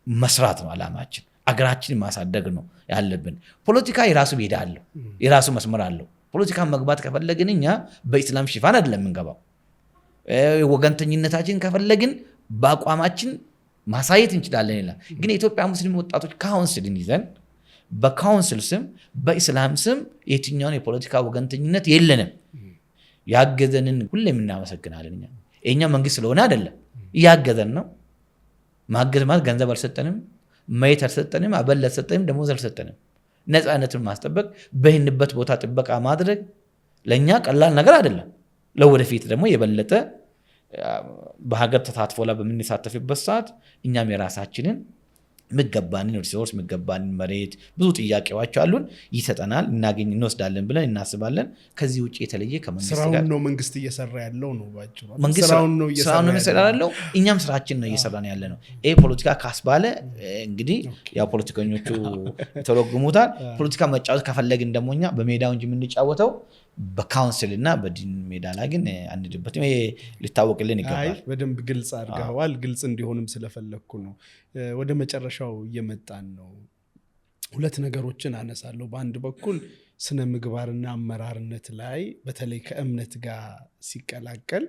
መስራት ነው ዓላማችን። አገራችንን ማሳደግ ነው ያለብን። ፖለቲካ የራሱ ሜዳ አለው፣ የራሱ መስመር አለው። ፖለቲካ መግባት ከፈለግን እኛ በኢስላም ሽፋን አይደለም የምንገባው። ወገንተኝነታችን ከፈለግን በአቋማችን ማሳየት እንችላለን ይላል። ግን የኢትዮጵያ ሙስሊም ወጣቶች ካውንስልን ይዘን በካውንስል ስም በኢስላም ስም የትኛውን የፖለቲካ ወገንተኝነት የለንም። ያገዘንን ሁሌም እናመሰግናለን። እኛ መንግስት ስለሆነ አይደለም እያገዘን ነው። ማገዝ ማለት ገንዘብ አልሰጠንም፣ መሬት አልሰጠንም፣ አበል አልሰጠንም፣ ደሞዝ አልሰጠንም። ነፃነትን ማስጠበቅ በህንበት ቦታ ጥበቃ ማድረግ ለእኛ ቀላል ነገር አይደለም። ለወደፊት ደግሞ የበለጠ በሀገር ተሳትፎ ላይ በምንሳተፍበት ሰዓት እኛም የራሳችንን ምገባንን ሪሶርስ ምገባንን መሬት ብዙ ጥያቄዎች አሉን፣ ይሰጠናል፣ እናገኝ እንወስዳለን ብለን እናስባለን። ከዚህ ውጭ የተለየ ከመንግስት ጋር ስራውን ነው መንግስት እየሰራ ያለው ነው ባጭሩ። መንግስት ስራውን ነው እየሰራ ያለው፣ እኛም ስራችን ነው እየሰራን ያለ ነው። ይሄ ፖለቲካ ካስባለ እንግዲህ ያው ፖለቲከኞቹ ተረጉሙታል። ፖለቲካ መጫወት ከፈለግን ደግሞ እኛ በሜዳው እንጂ የምንጫወተው በካውንስልና በዲን ሜዳ ላይ ግን አንድበትም። ይሄ ሊታወቅልን ይገባል። በደንብ ግልጽ አድርገዋል። ግልጽ እንዲሆንም ስለፈለግኩ ነው። ወደ መጨረሻው እየመጣን ነው። ሁለት ነገሮችን አነሳለሁ። በአንድ በኩል ስነ ምግባርና አመራርነት ላይ በተለይ ከእምነት ጋር ሲቀላቀል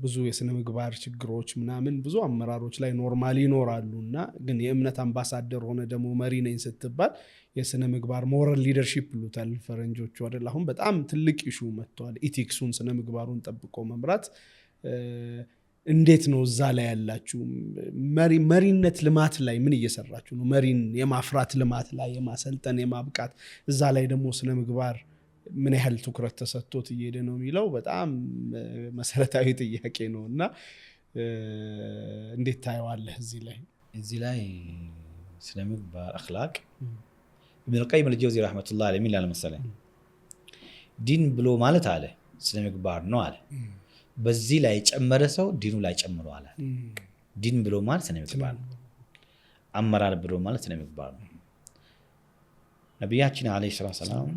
ብዙ የስነ ምግባር ችግሮች ምናምን ብዙ አመራሮች ላይ ኖርማሊ ይኖራሉና ግን የእምነት አምባሳደር ሆነ ደግሞ መሪ ነኝ ስትባል የስነ ምግባር ሞራል ሊደርሺፕ ይሉታል ፈረንጆቹ አይደል? አሁን በጣም ትልቅ ኢሹ መጥቷል። ኢቲክሱን ስነ ምግባሩን ጠብቆ መምራት እንዴት ነው? እዛ ላይ ያላችሁ መሪነት ልማት ላይ ምን እየሰራችሁ ነው? መሪን የማፍራት ልማት ላይ የማሰልጠን የማብቃት፣ እዛ ላይ ደግሞ ስነ ምግባር ምን ያህል ትኩረት ተሰጥቶት እየሄደ ነው የሚለው በጣም መሰረታዊ ጥያቄ ነው እና እንዴት ታየዋለህ እዚህ ላይ ስነ ምግባር አኽላቅ ኢብኑ አልቀይም አልጀውዚ ረህመቱላህ ዐለይሂ ሚላል መሰለኝ ዲን ብሎ ማለት አለ ስነ ምግባር ነው አለ በዚህ ላይ ጨመረ ሰው ዲኑ ላይ ጨምሯል አለ ዲን ብሎ ማለት ስነ ምግባር ነው አመራር ብሎ ማለት ስነ ምግባር ነው ነብያችን አለይሂ ሰላም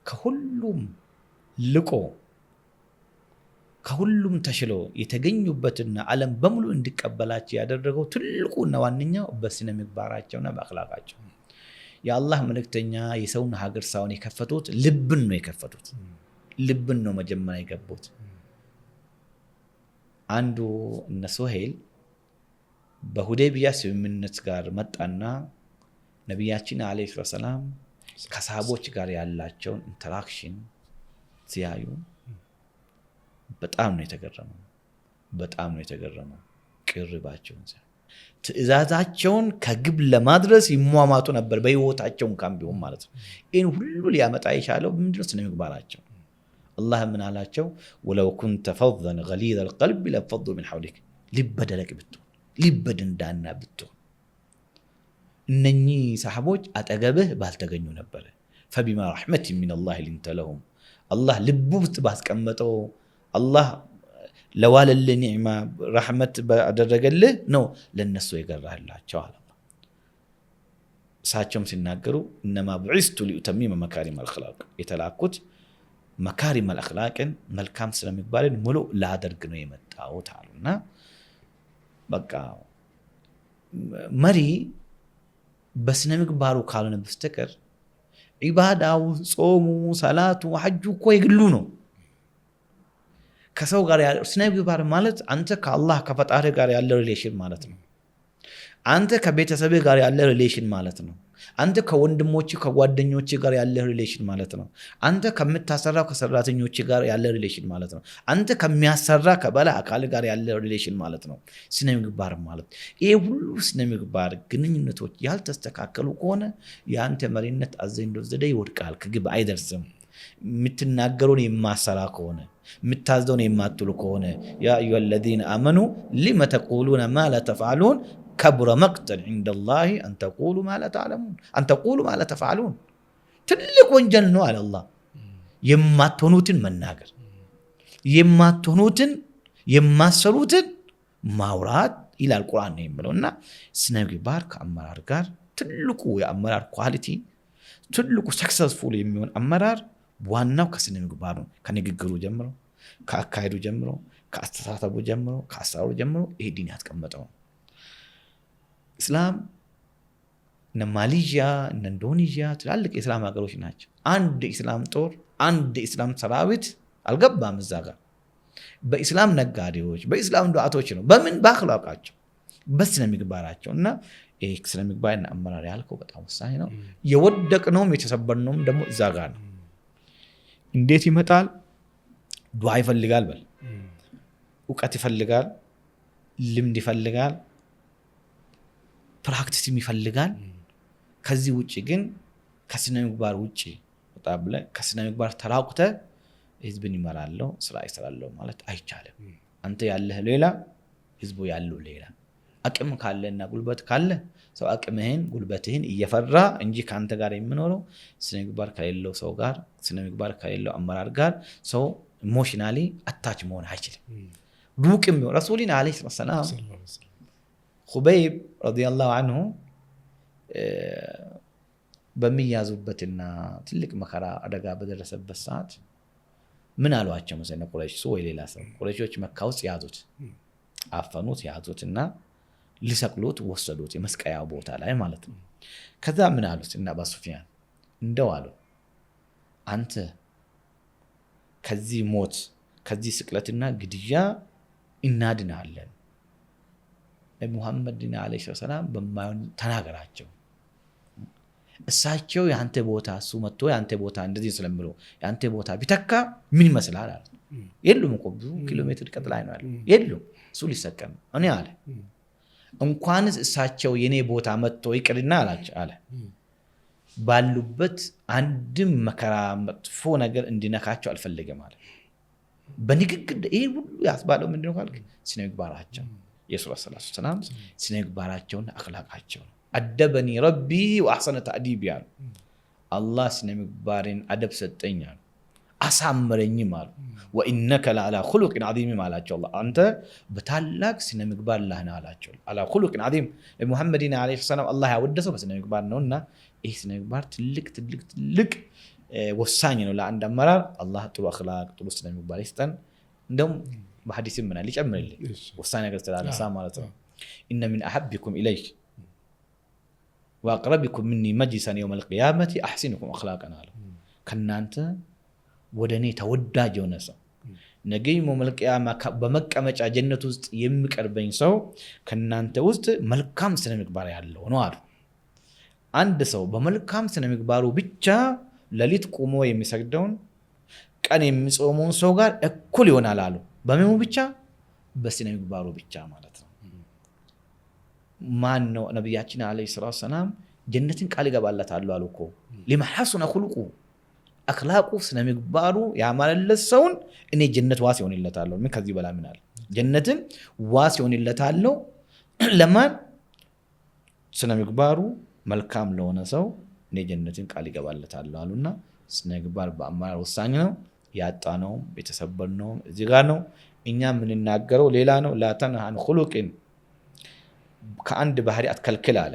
ከሁሉም ልቆ ከሁሉም ተሽሎ የተገኙበትና ዓለም በሙሉ እንዲቀበላቸው ያደረገው ትልቁና ዋነኛው በስነ ምግባራቸውና በአኽላቃቸው የአላህ መልእክተኛ የሰውን ሀገር ሳይሆን የከፈቱት ልብን ነው የከፈቱት ልብን ነው መጀመሪያ የገቡት አንዱ እነ ሱሄል በሁዴቢያ ስምምነት ጋር መጣና ነብያችን አለይሂ ሰላም ከሰሃቦች ጋር ያላቸውን ኢንተራክሽን ሲያዩ በጣም ነው የተገረመው ቅርባቸውን ትእዛዛቸውን ከግብ ለማድረስ ይሟሟቱ ነበር በህይወታቸውን ካም ቢሆን ማለት ነው ይሄን ሁሉ ሊያመጣ የቻለው ምንድነው ስነ ምግባራቸው አላህ ምን አላቸው ወለው ኩንተ ፈዘን ገሊዘ القلب لفضوا من حولك ሊበደለቅ ብትሆን ሊበድንዳና ብትሆን እነኚህ ሰሃቦች አጠገብህ ባልተገኙ ነበር فبما رحمة من الله لنت لهم الله ልቡ ውስጥ ባስቀመጠው አላህ ለዋለል ኒዕማ ረህመት ባደረገልህ ነው ለነሱ የገራላቸው አለ እሳቸውም ሲናገሩ انما بعثت لأتمم مكارم الاخلاق የተላኩት መካሪም አልአኽላቅን መልካም ስለሚባልን ሙሉ ላደርግ ነው የመጣሁት አሉና በቃ መሪ በስነ ምግባሩ ካልሆነ በስተቀር ዒባዳው ጾሙ ሰላቱ ሐጁ እኮ የግሉ ነው ከሰው ጋር ስነ ምግባር ማለት አንተ ከአላህ ከፈጣሪ ጋር ያለ ሪሌሽን ማለት ነው አንተ ከቤተሰብ ጋር ያለ ሪሌሽን ማለት ነው አንተ ከወንድሞች ከጓደኞች ጋር ያለ ሪሌሽን ማለት ነው አንተ ከምታሰራው ከሰራተኞች ጋር ያለ ሪሌሽን ማለት ነው አንተ ከሚያሰራ ከበላ አካል ጋር ያለ ሪሌሽን ማለት ነው ስነ ምግባር ማለት ይሄ ሁሉ ስነ ምግባር ግንኙነቶች ያልተስተካከሉ ከሆነ ያንተ መሪነት አዘንዶ ዘደ ይወድቃል ከግብ አይደርስም የምትናገሩን የማሰራ ከሆነ የምታዘውን የማትሉ ከሆነ ያ አዩሀ الذين آمنوا لما تقولون ما لا تفعلون كبر مقتا عند الله أن تقولوا ما لا تفعلون ትልቅ ወንጀል ነው አለ አላህ የማትሆኑትን መናገር የማትሆኑትን የማሰሩትን ማውራት ይላል ቁርአን ነው የሚለውና ስነ ምግባር ከአመራር ጋር ትልቁ የአመራር ኳሊቲ ትልቁ ሰክሰስፉል የሚሆን አመራር ዋናው ከስነ ምግባር ነው ከንግግሩ ጀምሮ ከአካሄዱ ጀምሮ ከአስተሳሰቡ ጀምሮ ከአሳሩ ጀምሮ ይሄ ዲን ያስቀመጠው እስላም እነ ማሌዥያ እነ ኢንዶኔዥያ ትላልቅ የእስላም ሀገሮች ናቸው አንድ እስላም ጦር አንድ እስላም ሰራዊት አልገባም እዛ ጋር በእስላም ነጋዴዎች በእስላም ዱዓቶች ነው በምን ባክላቃቸው በስነ ምግባራቸው እና ይሄ ስነ ምግባርና አመራር ያልከው በጣም ወሳኝ ነው የወደቅነውም የተሰበርነውም ደግሞ እዛ ጋር ነው እንዴት ይመጣል ዱዓ ይፈልጋል በል ዕውቀት ይፈልጋል ልምድ ይፈልጋል ፕራክቲስ ይፈልጋል ከዚህ ውጪ ግን ከስነ ምግባር ውጪ በጣም ብለህ ከስነ ምግባር ተራቁተ ህዝብን ይመራለው ስራ ይሰራለው ማለት አይቻልም አንተ ያለህ ሌላ ህዝቡ ያለው ሌላ አቅም ካለና ጉልበት ካለ ሰው አቅምህን ጉልበትህን እየፈራ እንጂ ካንተ ጋር የሚኖረው ስነ ምግባር ከሌለው ሰው ጋር ስነ ምግባር ከሌለው አመራር ጋር ሰው ኢሞሽናሊ አታች መሆን አይችልም ሩቅም ረሱሉን አለይሂ ሰላም ኹበይብ ረዲየላሁ ዐንሁ በሚያዙበትና ትልቅ መከራ አደጋ በደረሰበት ሰዓት ምን አሏቸው መሰለኝ ቁረይሽ ወይ ሌላ ሰው ቁረይሾች መካ ውስጥ ያዙት አፈኑት ያዙትና ሊሰቅሉት ወሰዱት የመስቀያ ቦታ ላይ ማለት ነው ከዛ ምን አሉት እና አቡ ሱፊያን እንደው አሉ አንተ ከዚህ ሞት ከዚህ ስቅለትና ግድያ እናድናለን ሙሐመድ አለይሂ ሰላም በማይሆን ተናገራቸው እሳቸው ያንተ ቦታ እሱ መጥቶ ያንተ ቦታ እንደዚህ ስለምሎ ያንተ ቦታ ቢተካ ምን ይመስላል አለ የሉም እኮ ብዙ ኪሎ ሜትር ርቀት ላይ ነው ያለው የሉም እሱ ሊሰቀም እኔ አለ እንኳንስ እሳቸው የኔ ቦታ መጥቶ ይቅርና አላቸው አለ ባሉበት አንድም መከራ መጥፎ ነገር እንዲነካቸው አልፈለገም ማለት በንግግር ይሄ ሁሉ ያስባለው ምንድነው ካልክ ስነ ምግባራቸው የሱላ ሰለላሁ ዐለይሂ ወሰለም ስነ ምግባራቸውና አኽላቃቸው አደበኒ ረቢ ወአሕሰነ ተዕዲቢ ያሉ አላህ ስነ ምግባርን አደብ ሰጠኛል አሳመረኝም አሉ ወኢነከ ለዓላ ኹሉቅን ዐዚም አላቸው አላህ አንተ በታላቅ ስነ ምግባር ላይ ነህ አላቸው አላ ኹሉቅን ዐዚም ሙሐመድን ዐለይሂ ሰላም አላህ ያወደሰው በስነ ምግባር ነውና ይህ ስነ ምግባር ትልቅ ወሳኝ ነው ለአንድ አመራር አላህ ጥሩ አኽላቅ ጥሩ ስነ ምግባር ይስጠን እንደውም በሐዲስም ምናል ይጨምርልኝ ወሳኝ ነገር ስላነሳ ማለት ነው ኢነ ሚን አሐቢኩም ኢለይክ ወአቅረቢኩም ሚኒ መጅሊሰን የውመል ቂያመቲ አሕሲኑኩም አኽላቀን አለ ከናንተ ወደኔ ተወዳጅ የሆነ ሰው ነገ የውመል ቂያማ በመቀመጫ ጀነት ውስጥ የሚቀርበኝ ሰው ከናንተ ውስጥ መልካም ስነ ምግባር ያለው ነው አሉ አንድ ሰው በመልካም ስነ ምግባሩ ብቻ ለሊት ቆሞ የሚሰግደውን ቀን የሚጾመውን ሰው ጋር እኩል ይሆናል አሉ በመሙ ብቻ በስነ ምግባሩ ብቻ ማለት ነው ማን ነው ነብያችን አለይሂ ሰላቱ ሰላም ጀነትን ቃል ይገባለታል አሉ እኮ ለማሐሰነ ኹሉቁ አኽላቁ ስነ ምግባሩ ያማረለት ሰውን እኔ ጀነት ዋስ ይሆንለታል ምን ከዚህ በላ ምን አለ ጀነትን ዋስ ይሆንለታል ለማን ስነ ምግባሩ መልካም ለሆነ ሰው እኔ ጀነትን ቃል ይገባለታል አሉና ስነ ምግባር በአማራ ወሳኝ ነው ያጣነው የተሰበርነው እዚህ ጋር ነው እኛ የምንናገረው ሌላ ነው ላተንሃ አን ኹሉቅን ከአንድ ባህሪ አትከልክል አለ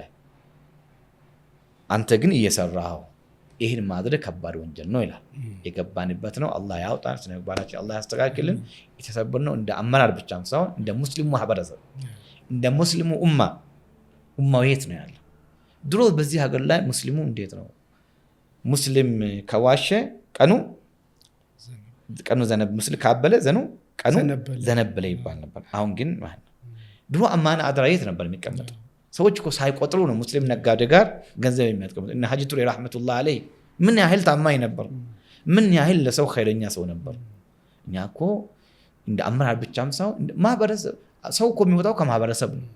አንተ ግን እየሰራው ይሄን ማድረግ ከባድ ወንጀል ነው ይላል የገባንበት ነው አላህ ያውጣን ስነ ምግባራችን አላህ ያስተካክልን የተሰበርነው እንደ አመራር ብቻም ሳይሆን እንደ ሙስሊሙ ማህበረሰብ እንደ ሙስሊሙ ኡማው የት ነው ያለው ድሮ በዚህ ሀገር ላይ ሙስሊሙ እንዴት ነው ሙስሊም ከዋሸ ቀኑ ዘነብ ሙስሊም ካበለ ቀኑ ዘነበለ ይባል ነበር አሁን ግን ማለት ድሮ አማና አድራየት ነበር የሚቀመጠው ሰዎች እኮ ሳይቆጥሩ ነው ሙስሊም ነጋዴ ጋር ገንዘብ የሚያስቀምጡ እና ሐጂ ቱሪ ረህመቱላህ ዐለይሂ ምን ያህል ታማኝ ነበር ምን ያህል ለሰው ኸይረኛ ሰው ነበር እኛ እኮ እንደ አመራር ብቻም ማህበረሰብ ሰው እኮ የሚወጣው ከማህበረሰብ ነው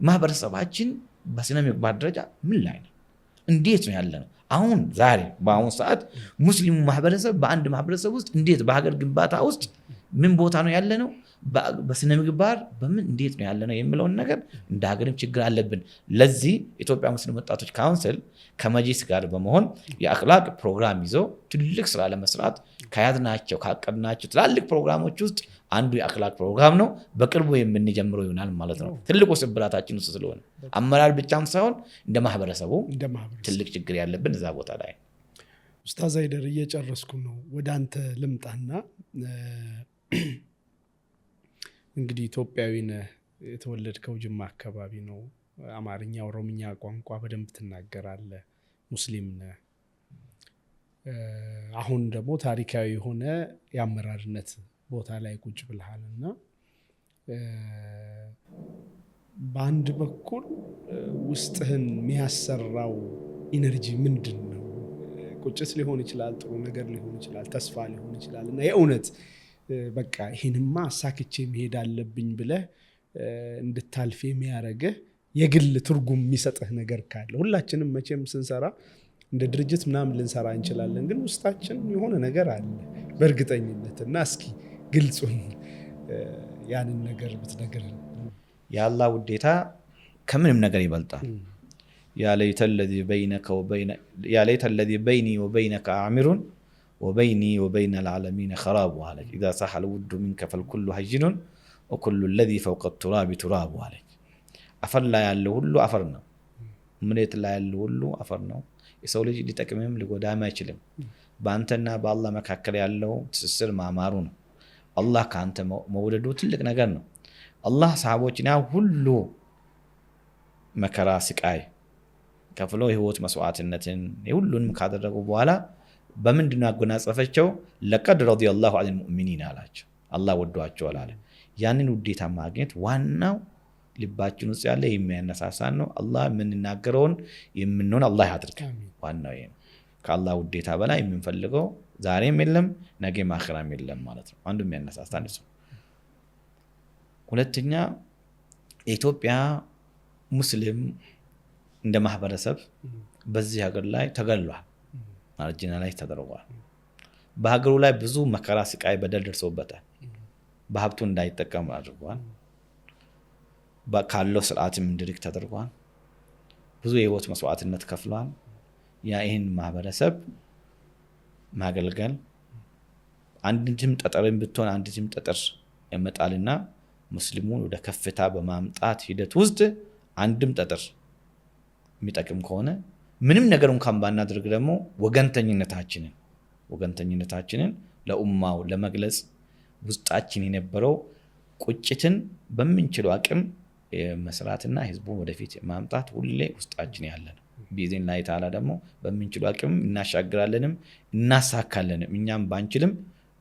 ማህበረሰባችን በስነ ምግባር ደረጃ ምን ላይ ነው እንዴት ነው ያለነው አሁን ዛሬ በአሁን ሰዓት ሙስሊሙ ማህበረሰብ በአንድ ማህበረሰብ ውስጥ እንዴት በሀገር ግንባታ ውስጥ ምን ቦታ ነው ያለነው በስነ ምግባር በምን እንዴት ነው ያለነው የሚለውን ነገር እንደ ሀገርም ችግር አለብን ለዚህ ኢትዮጵያ ሙስሊም ወጣቶች ካውንስል ከመጅሊስ ጋር በመሆን የአኽላቅ ፕሮግራም ይዞ ትልቅ ስራ ለመስራት ከያዝናቸው ካቀድናቸው ትላልቅ ፕሮግራሞች ውስጥ አንዱ የአኽላቅ ፕሮግራም ነው በቅርቡ የምንጀምረው ይሆናል ማለት ነው ትልቁ ስብራታችን ውስጥ ስለሆነ አመራር ብቻም ሳይሆን እንደ ማህበረሰቡ ትልቅ ችግር ያለብን እዛ ቦታ ላይ ኡስታዝ አይደር እየጨረስኩ ነው ወደ አንተ ልምጣና እንግዲህ ኢትዮጵያዊ ነህ የተወለድከው ጅማ አካባቢ ነው አማርኛ ኦሮምኛ ቋንቋ በደንብ ትናገራለህ ሙስሊም ነህ አሁን ደግሞ ታሪካዊ ሆነ የአመራርነት ቦታ ላይ ቁጭ ብለሃልና በአንድ በኩል ውስጥህን የሚያሰራው ኢነርጂ ምንድን ነው ቁጭት ሊሆን ይችላል ጥሩ ነገር ሊሆን ይችላል ተስፋ ሊሆን ይችላል እና የእውነት በቃ ይሄንማ አሳክቼ መሄድ አለብኝ ብለህ እንድታልፍ የሚያረግህ የግል ትርጉም የሚሰጥህ ነገር ካለ ሁላችንም መቼም ስንሰራ እንደ ድርጅት ምናምን ልንሰራ እንችላለን ግን ውስጣችን የሆነ ነገር አለ በእርግጠኝነት እና እስኪ ግልጹን ያንን ነገር ብትነግረን የአላህ ውዴታ ከምንም ነገር ይበልጣል ያ ለይተ الذي بيني وبينك عامر وبيني وبين العالمين خراب عليك إذا صح الود منك فالكل هجن وكل الذي فوق التراب تراب عليك አፈር ላይ ያለው ሁሉ አፈር ነው መሬት ላይ ያለው ሁሉ አፈር ነው የሰው ልጅ ሊጠቅምም ሊጎዳም አይችልም በአንተና በአላህ መካከል ያለው ትስስር ማማሩ ነው አላህ ካንተ መውደዱ ትልቅ ነገር ነው አላህ ሰሃቦችና ሁሉ መከራ ስቃይ ከፍሎ ህይወት መስዋዕትነትን ሁሉንም ካደረጉ በኋላ በምንድነው ያጎናጸፈቸው ለቀድ ረዲየላሁ ዐኒል ሙእሚኒን አላቸው አላህ ወዷቸዋል አለ ያንን ውዴታ ማግኘት ዋናው ልባችን ውስጥ ያለ የሚያነሳሳን ነው አላህ የምንናገረውን የምንሆን አላህ ያድርግ ዋናው ይሄ ነው ከአላህ ውዴታ በላይ የምንፈልገው ዛሬም የለም ነገም አኺራም የለም ማለት ነው አንዱ የሚያነሳሳን እሱ ሁለተኛ የኢትዮጵያ ሙስሊም እንደ ማህበረሰብ በዚህ ሀገር ላይ ተገሏል፣ ማርጂናላይዝ ተደርጓል። በሀገሩ ላይ ብዙ መከራ፣ ስቃይ፣ በደል ደርሶበታል። በሀብቱ እንዳይጠቀም አድርጓል። ካለው ስርዓትም እንዲርቅ ተደርጓል። ብዙ የህይወት መስዋዕትነት ከፍሏል። ይህን ማህበረሰብ ማገልገል አንድም ጠጠርን ብትሆን አንድም ጠጠር ያመጣልና ሙስሊሙን ወደ ከፍታ በማምጣት ሂደት ውስጥ አንድም ጠጠር የሚጠቅም ከሆነ ምንም ነገር እንኳን ባናደርግ ደግሞ ወገንተኝነታችንን ለኡማው ለመግለጽ ውስጣችን የነበረው ቁጭትን በምንችለው አቅም መስራትና ህዝቡን ወደፊት ማምጣት ሁሌ ውስጣችን ያለ ነው። ቢኢዝኒላሂ ተዓላ ደግሞ በምንችለው አቅም እናሻግራለንም እናሳካለንም። እኛም ባንችልም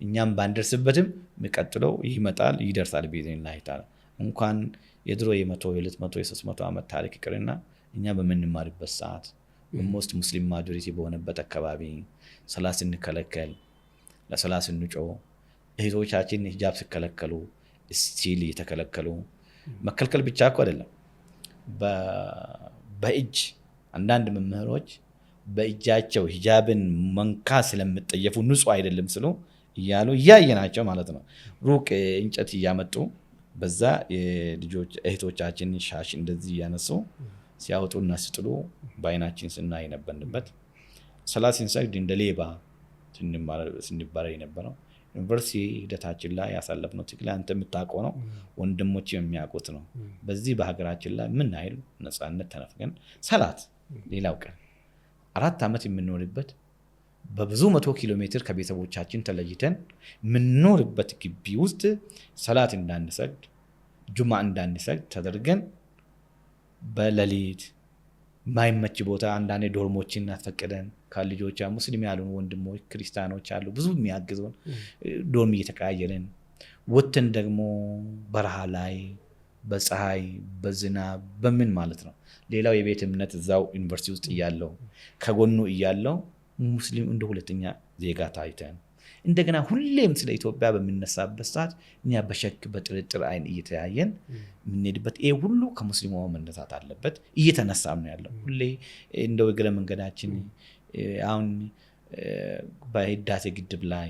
እኛም ባንደርስበትም የሚቀጥለው ይመጣል፣ ይደርሳል ቢኢዝኒላሂ ተዓላ። እንኳን የድሮ የ100 የ200 የ300 ዓመት ታሪክ ይቅርና እኛ በምንማርበት ሰዓት ሞስት ሙስሊም ማጆሪቲ በሆነበት አካባቢ ሰላት ስንከለከል ለሰላት ስንጮህ እህቶቻችን ሂጃብ ሲከለከሉ ስቲል እየተከለከሉ መከልከል ብቻ እኮ አይደለም፣ በእጅ አንዳንድ መምህሮች በእጃቸው ሂጃብን መንካት ስለምጠየፉ ንጹህ አይደለም ስሉ እያሉ እያየናቸው ማለት ነው። ሩቅ እንጨት እያመጡ በዛ የልጆች እህቶቻችን ሻሽ እንደዚህ እያነሱ ሲያወጡና ሲጥሉ በአይናችን ስናይ ነበርንበት። ሰላት ስንሰግድ እንደ ሌባ ስንባረር የነበረው ዩኒቨርሲቲ ሂደታችን ላይ ያሳለፍነው ትግል አንተ የምታውቀው ነው፣ ወንድሞች የሚያውቁት ነው። በዚህ በሀገራችን ላይ ምን ያህል ነፃነት ተነፍገን ሰላት ሌላው ቀን 4 ዓመት የምንኖርበት በብዙ 100 ኪሎ ሜትር ከቤተሰቦቻችን ተለይተን የምንኖርበት ግቢ ውስጥ ሰላት እንዳንሰግድ ጁምዓ እንዳንሰግድ ተደርገን በሌሊት ማይመች ቦታ አንዳንድ ዶርሞችን አስፈቅደን ከልጆች ሙስሊም ያሉን ወንድሞች ክርስቲያኖች አሉ ብዙ የሚያግዙን ዶርም እየተቀያየርን ወተን ደግሞ በረሃ ላይ በፀሐይ በዝናብ በምን ማለት ነው። ሌላው የቤት እምነት እዛው ዩኒቨርሲቲ ውስጥ እያለው ከጎኑ እያለው ሙስሊም እንደ ሁለተኛ ዜጋ ታይተን እንደገና ሁሌም ስለ ኢትዮጵያ በሚነሳበት ሰዓት እኛ በሸክ በጥርጥር አይን እየተያየን የምንሄድበት ይሄ ሁሉ ከሙስሊሙ መነሳት አለበት። እየተነሳም ነው ያለው ሁሌ እንደው እግረ መንገዳችን አሁን በህዳሴ ግድብ ላይ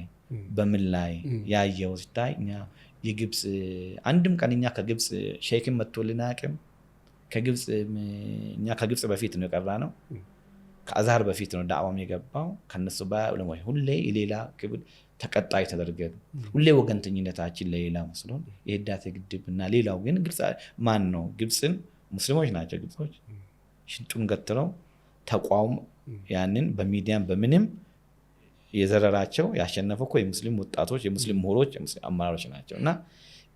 በምን ላይ ያየው ሲታይ እኛ የግብፅ አንድም ቀን እኛ ከግብፅ ሼክም መጥቶልን አያውቅም። እኛ ከግብፅ በፊት ነው የቀራ ነው። ከአዛር በፊት ነው ዳዕዋም የገባው ከነሱ ባለሞይ ሁሌ የሌላ ክብል ተቀጣይ ተደርገን ሁሌ ወገንተኝነታችን ለሌላ መስሎን የህዳሴ ግድብ እና ሌላው ግን ግብፅ ማን ነው? ግብፅን ሙስሊሞች ናቸው። ግብጾች ሽንጡን ገትረው ተቋም ያንን በሚዲያም በምንም የዘረራቸው ያሸነፈው እኮ የሙስሊም ወጣቶች የሙስሊም ምሁሮች የሙስሊም አመራሮች ናቸው። እና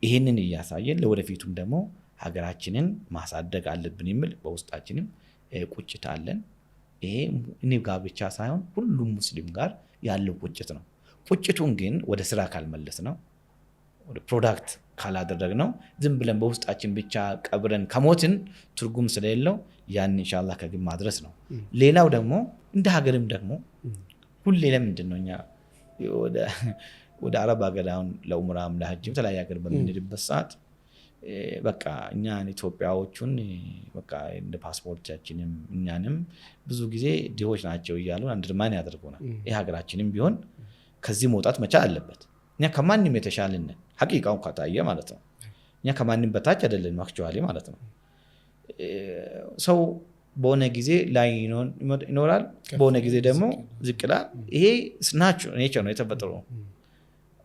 ይህንን እያሳየን ለወደፊቱም ደግሞ ሀገራችንን ማሳደግ አለብን የሚል በውስጣችንም ቁጭት አለን። ይሄ እኔ ጋር ብቻ ሳይሆን ሁሉም ሙስሊም ጋር ያለው ቁጭት ነው። ቁጭቱን ግን ወደ ስራ ካልመለስ ነው ወደ ፕሮዳክት ካላደረግ ነው ዝም ብለን በውስጣችን ብቻ ቀብረን ከሞትን ትርጉም ስለሌለው ያን ኢንሻአላህ ከግብ ማድረስ ነው። ሌላው ደግሞ እንደ ሀገርም ደግሞ ሁሌ ለምንድን ነው እኛ ወደ አረብ ሀገር አሁን ለኡምራም ለሐጅም ተለያየ ሀገር በምንሄድበት ሰዓት በቃ እኛን ኢትዮጵያዎቹን በቃ እንደ ፓስፖርታችንም እኛንም ብዙ ጊዜ ድሆች ናቸው እያሉ አንድርማን ያደርጉናል። ይህ ሀገራችንም ቢሆን ከዚህ መውጣት መቻል አለበት። እኛ ከማንም የተሻልን ሐቂቃውን ከታየ ማለት ነው። እኛ ከማንም በታች አይደለንም አክቹዋሊ ማለት ነው። ሰው በሆነ ጊዜ ላይ ይኖራል፣ በሆነ ጊዜ ደግሞ ዝቅ ይላል። ይሄ ኔቸር ነው የተፈጠረው።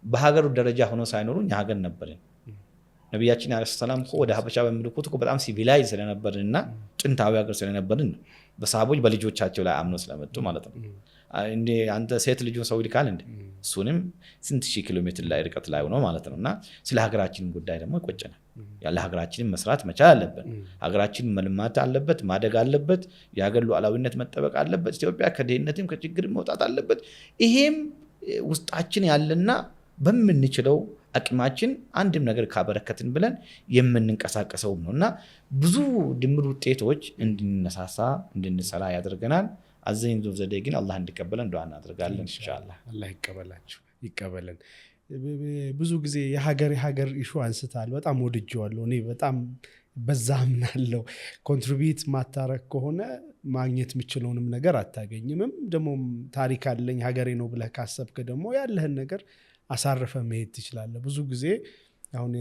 በሀገሩ ደረጃ ሆኖ ሳይኖሩ እኛ ሀገር ነበርን። ነቢያችን ዐለይሂ ሰላም እኮ ወደ ሀበሻ በሚልኩት እኮ በጣም ሲቪላይዝ ስለነበርንና ጥንታዊ ሀገር ስለነበርን በሰሃቦች በልጆቻቸው ላይ አምኖ ስለመጡ ማለት ነው። እንዴ አንተ ሴት ልጁን ሰው ይልካል እንዴ? እሱንም ስንት ሺህ ኪሎ ሜትር ላይ ርቀት ላይ ሆኖ ማለት ነው። እና ስለ ሀገራችን ጉዳይ ደግሞ ይቆጨናል። ያለ ሀገራችንን መስራት መቻል አለበት። ሀገራችን መልማት አለበት፣ ማደግ አለበት፣ የሀገር ሉዓላዊነት መጠበቅ አለበት። ኢትዮጵያ ከድህነትም ከችግር መውጣት አለበት። ይሄም ውስጣችን ያለና በምንችለው አቅማችን አንድም ነገር ካበረከትን ብለን የምንንቀሳቀሰውም ነው እና ብዙ ድምር ውጤቶች እንድንነሳሳ እንድንሰራ ያደርገናል። አዘኝ ዘዴ ግን አላህ እንዲቀበለን ዱዓ እናደርጋለን። ኢንሻአላህ አላህ ይቀበላችሁ ይቀበለን። ብዙ ጊዜ የሀገር ኢሹ አንስታል። በጣም ወድጄዋለሁ እኔ በጣም በዛ አምናለሁ። ኮንትሪቢዩት ማታረግ ከሆነ ማግኘት የምችለውንም ነገር አታገኝምም። ደግሞ ታሪክ አለኝ ሀገሬ ነው ብለህ ካሰብክ ደግሞ ያለህን ነገር አሳርፈ መሄድ ትችላለህ። ብዙ ጊዜ አሁን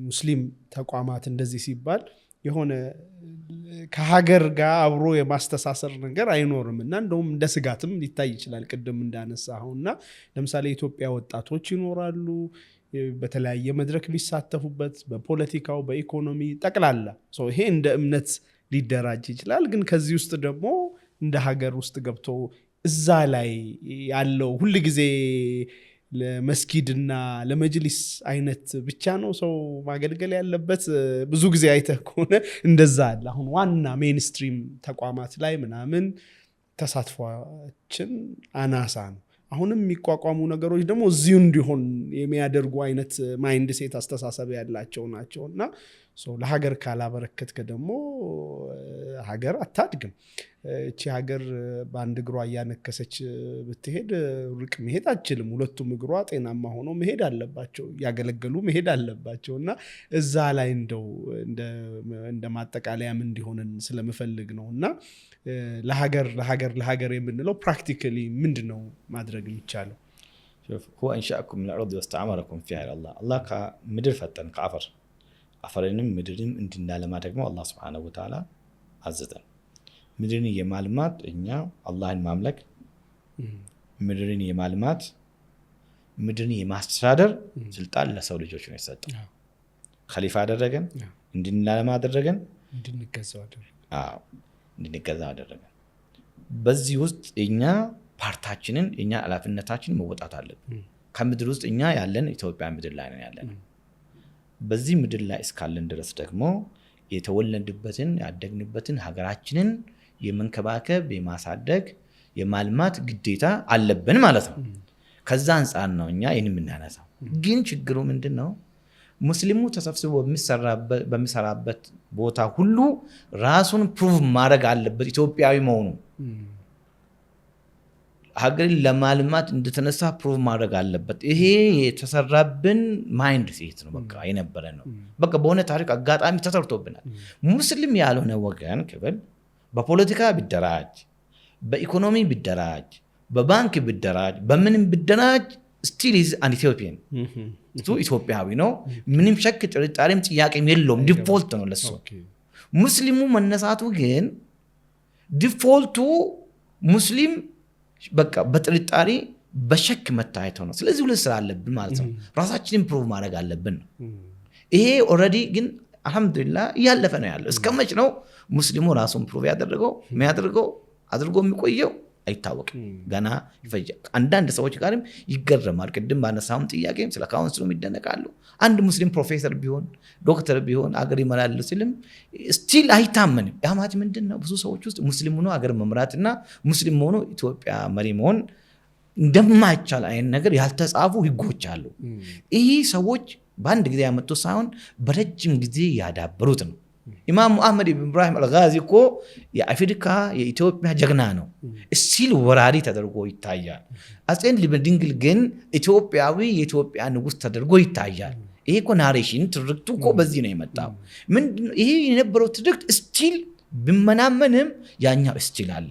ሙስሊም ተቋማት እንደዚህ ሲባል የሆነ ከሀገር ጋር አብሮ የማስተሳሰር ነገር አይኖርም እና እንደውም እንደ ስጋትም ሊታይ ይችላል። ቅድም እንዳነሳኸውና ለምሳሌ ኢትዮጵያ ወጣቶች ይኖራሉ በተለያየ መድረክ የሚሳተፉበት በፖለቲካው በኢኮኖሚ ጠቅላላ ይሄ እንደ እምነት ሊደራጅ ይችላል። ግን ከዚህ ውስጥ ደግሞ እንደ ሀገር ውስጥ ገብቶ እዛ ላይ ያለው ሁል ጊዜ ለመስጊድና ለመጅሊስ አይነት ብቻ ነው ሰው ማገልገል ያለበት። ብዙ ጊዜ አይተህ ከሆነ እንደዛ አለ። አሁን ዋና ሜንስትሪም ተቋማት ላይ ምናምን ተሳትፏችን አናሳ ነው። አሁንም የሚቋቋሙ ነገሮች ደግሞ እዚሁ እንዲሆን የሚያደርጉ አይነት ማይንድ ሴት አስተሳሰብ ያላቸው ናቸው እና ለሀገር ካላበረከትከ ደግሞ ሀገር አታድግም። እቺ ሀገር በአንድ እግሯ እያነከሰች ብትሄድ ርቅ መሄድ አትችልም። ሁለቱም እግሯ ጤናማ ሆኖ መሄድ አለባቸው፣ ያገለገሉ መሄድ አለባቸው እና እዛ ላይ እንደው እንደ ማጠቃለያም እንዲሆንን ስለምፈልግ ነው እና ለሀገር የምንለው ፕራክቲካሊ ምንድነው ማድረግ የሚቻለው? هو انشاءكم من الارض واستعمركم فيها الله ከምድር ፈጠን ከአፈር አፈርንም ምድርንም እንድናለማ ደግሞ አላህ Subhanahu Wa Ta'ala አዘዘን። ምድርን የማልማት እኛ አላህን ማምለክ፣ ምድርን የማልማት ምድርን የማስተዳደር ስልጣን ለሰው ልጆች ነው የሰጠው። ኸሊፋ አደረገን፣ እንድናለማ አደረገን፣ እንድንገዛ አደረገን። በዚህ ውስጥ እኛ ፓርታችንን እኛ ኃላፊነታችንን መወጣት አለብን። ከምድር ውስጥ እኛ ያለን ኢትዮጵያ ምድር ላይ ነው ያለን። በዚህ ምድር ላይ እስካለን ድረስ ደግሞ የተወለድንበትን ያደግንበትን ሀገራችንን የመንከባከብ የማሳደግ የማልማት ግዴታ አለብን ማለት ነው። ከዛ አንፃር ነው እኛ ይህን የምናነሳው። ግን ችግሩ ምንድነው? ሙስሊሙ ተሰብስቦ በሚሰራበት ቦታ ሁሉ ራሱን ፕሩቭ ማድረግ አለበት ኢትዮጵያዊ መሆኑ። ሀገርን ለማልማት እንደተነሳ ፕሩቭ ማድረግ አለበት። ይሄ የተሰራብን ማይንድ ሴት ነው፣ በቃ የነበረ ነው። በቃ በሆነ ታሪክ አጋጣሚ ተሰርቶብናል። ሙስሊም ያልሆነ ወገን ክፍል በፖለቲካ ቢደራጅ፣ በኢኮኖሚ ቢደራጅ፣ በባንክ ቢደራጅ፣ በምንም ቢደራጅ ስቲል ኢዝ አን ኢትዮጵያን እሱ ኢትዮጵያዊ ነው። ምንም ሸክ ጥርጣሬም ጥያቄም የለውም። ዲፎልት ነው ለሱ። ሙስሊሙ መነሳቱ ግን ዲፎልቱ ሙስሊም በቃ በጥርጣሬ በሸክ መታየት ነው። ስለዚህ ሁለት ስራ አለብን ማለት ነው። ራሳችንን ፕሩቭ ማድረግ አለብን ነው። ይሄ ኦልሬዲ ግን አልহামዱሊላህ እያለፈ ነው ያለው። እስከመች ነው ሙስሊሙ ራሱን ፕሩቭ ያደረገው አድርጎ የሚቆየው አይታወቅም። ገና ይፈጃል። አንዳንድ ሰዎች ጋርም ይገረማል። ቅድም ባነሳውም ጥያቄም ስለ ካውንስሉም ይደነቃሉ። አንድ ሙስሊም ፕሮፌሰር ቢሆን ዶክተር ቢሆን አገር ይመራል ሲልም ስቲል አይታመንም። ያማት ምንድነው? ብዙ ሰዎች ውስጥ ሙስሊም ሆኖ አገር መምራትና ሙስሊም ሆኖ ኢትዮጵያ መሪ መሆን እንደማይቻል አይነት ነገር ያልተጻፉ ህጎች አሉ። ይህ ሰዎች በአንድ ጊዜ ያመጡት ሳይሆን በረጅም ጊዜ ያዳበሩት ነው። ኢማም አህመድ ኢብራሂም አልጋዚ እኮ የአፍሪካ የኢትዮጵያ ጀግና ነው። እስቲል ወራሪ ተደርጎ ይታያል። አጼ ልብነ ድንግል ግን ኢትዮጵያዊ የኢትዮጵያ ንጉስ ተደርጎ ይታያል። ይሄ እኮ ናሬሽን ትርክቱ እኮ በዚህ ነው የመጣው። ይሄ የነበረው ትርክት እስቲል ቢመናመንም ያኛው እስቲል አለ።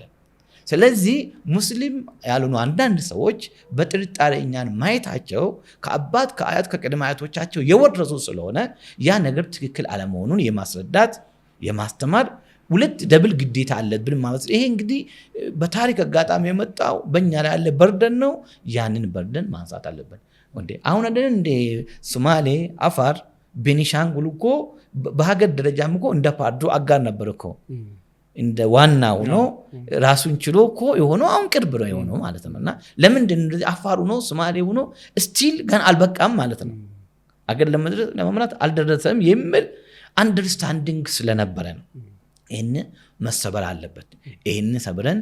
ስለዚህ ሙስሊም ያልሆኑ አንዳንድ ሰዎች በጥርጣሬ እኛን ማየታቸው ከአባት ከአያት ከቅድመ አያቶቻቸው የወረሱ ስለሆነ ያ ነገር ትክክል አለመሆኑን የማስረዳት የማስተማር ሁለት ደብል ግዴታ አለብን ማለት ነው። ይሄ እንግዲህ በታሪክ አጋጣሚ የመጣው በእኛ ላይ ያለ በርደን ነው። ያንን በርደን ማንሳት አለብን። አሁን አይደል እንደ ሶማሌ፣ አፋር፣ ቤኒሻንጉል እኮ በሀገር ደረጃም እኮ እንደ ፓርዶ አጋር ነበር እኮ እንደ ዋና ሆኖ ራሱን ችሎ እኮ የሆነው አሁን ቅርብ ነው የሆነው ማለት ነውና ለምንድን ነው አፋሩ ነው ሶማሌ ሆኖ ስቲል ገና አልበቃም ማለት ነው። አገር ለመምራት አልደረሰም የሚል አንደርስታንዲንግ ስለነበረ ነው። ይህን መሰበር አለበት። ይህን ሰብረን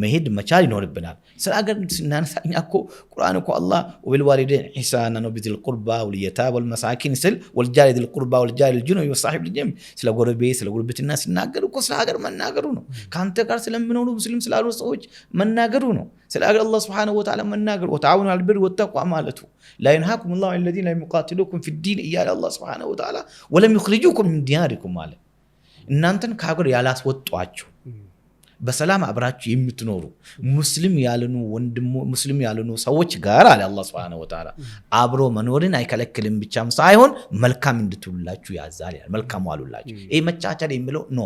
መሄድ መቻል ይኖርብናል። ስለ ሀገር ስናነሳኛ እኮ ቁርአን እኮ አላህ ወቢልዋሊደይን ኢሕሳና ነው ቢዚል ቁርባ ወልየታማ ወልመሳኪን ስል ወልጃሪ ዚል ቁርባ ወልጃሪ ልጁነቢ ወሳሒብ ልጀንቢ ስለ ጎረቤት ስለ ጉርብትና ሲናገር እኮ ስለ ሀገር መናገሩ ነው። ከአንተ ጋር ስለሚኖሩ ሙስሊም ስላሉ ሰዎች መናገሩ ነው። ስለ ሀገር አላህ ሱብሓነሁ ወተዓላ መናገሩ ወተዓወኑ ዐለል ቢሪ ወተቅዋ ማለቱ ላ የንሃኩም ላሁ ዐን ለዚነ ለም ዩቃቲሉኩም ፊዲን እያለ አላህ ሱብሓነሁ ወተዓላ ወለም ዩኽሪጁኩም ሚን ዲያሪኩም አለ። እናንተን ከሀገር ያላስወጧችሁ በሰላም አብራችሁ የምትኖሩ ሙስሊም ያልሆኑ ሰዎች ጋር አለ አላህ ሱብሓነሁ ወተዓላ አብሮ መኖርን አይከለክልም ብቻም ሳይሆን መልካም እንድትውላችሁ ያዛል። መልካም ዋሉላችሁ። ይሄ መቻቻል የሚለው ኖ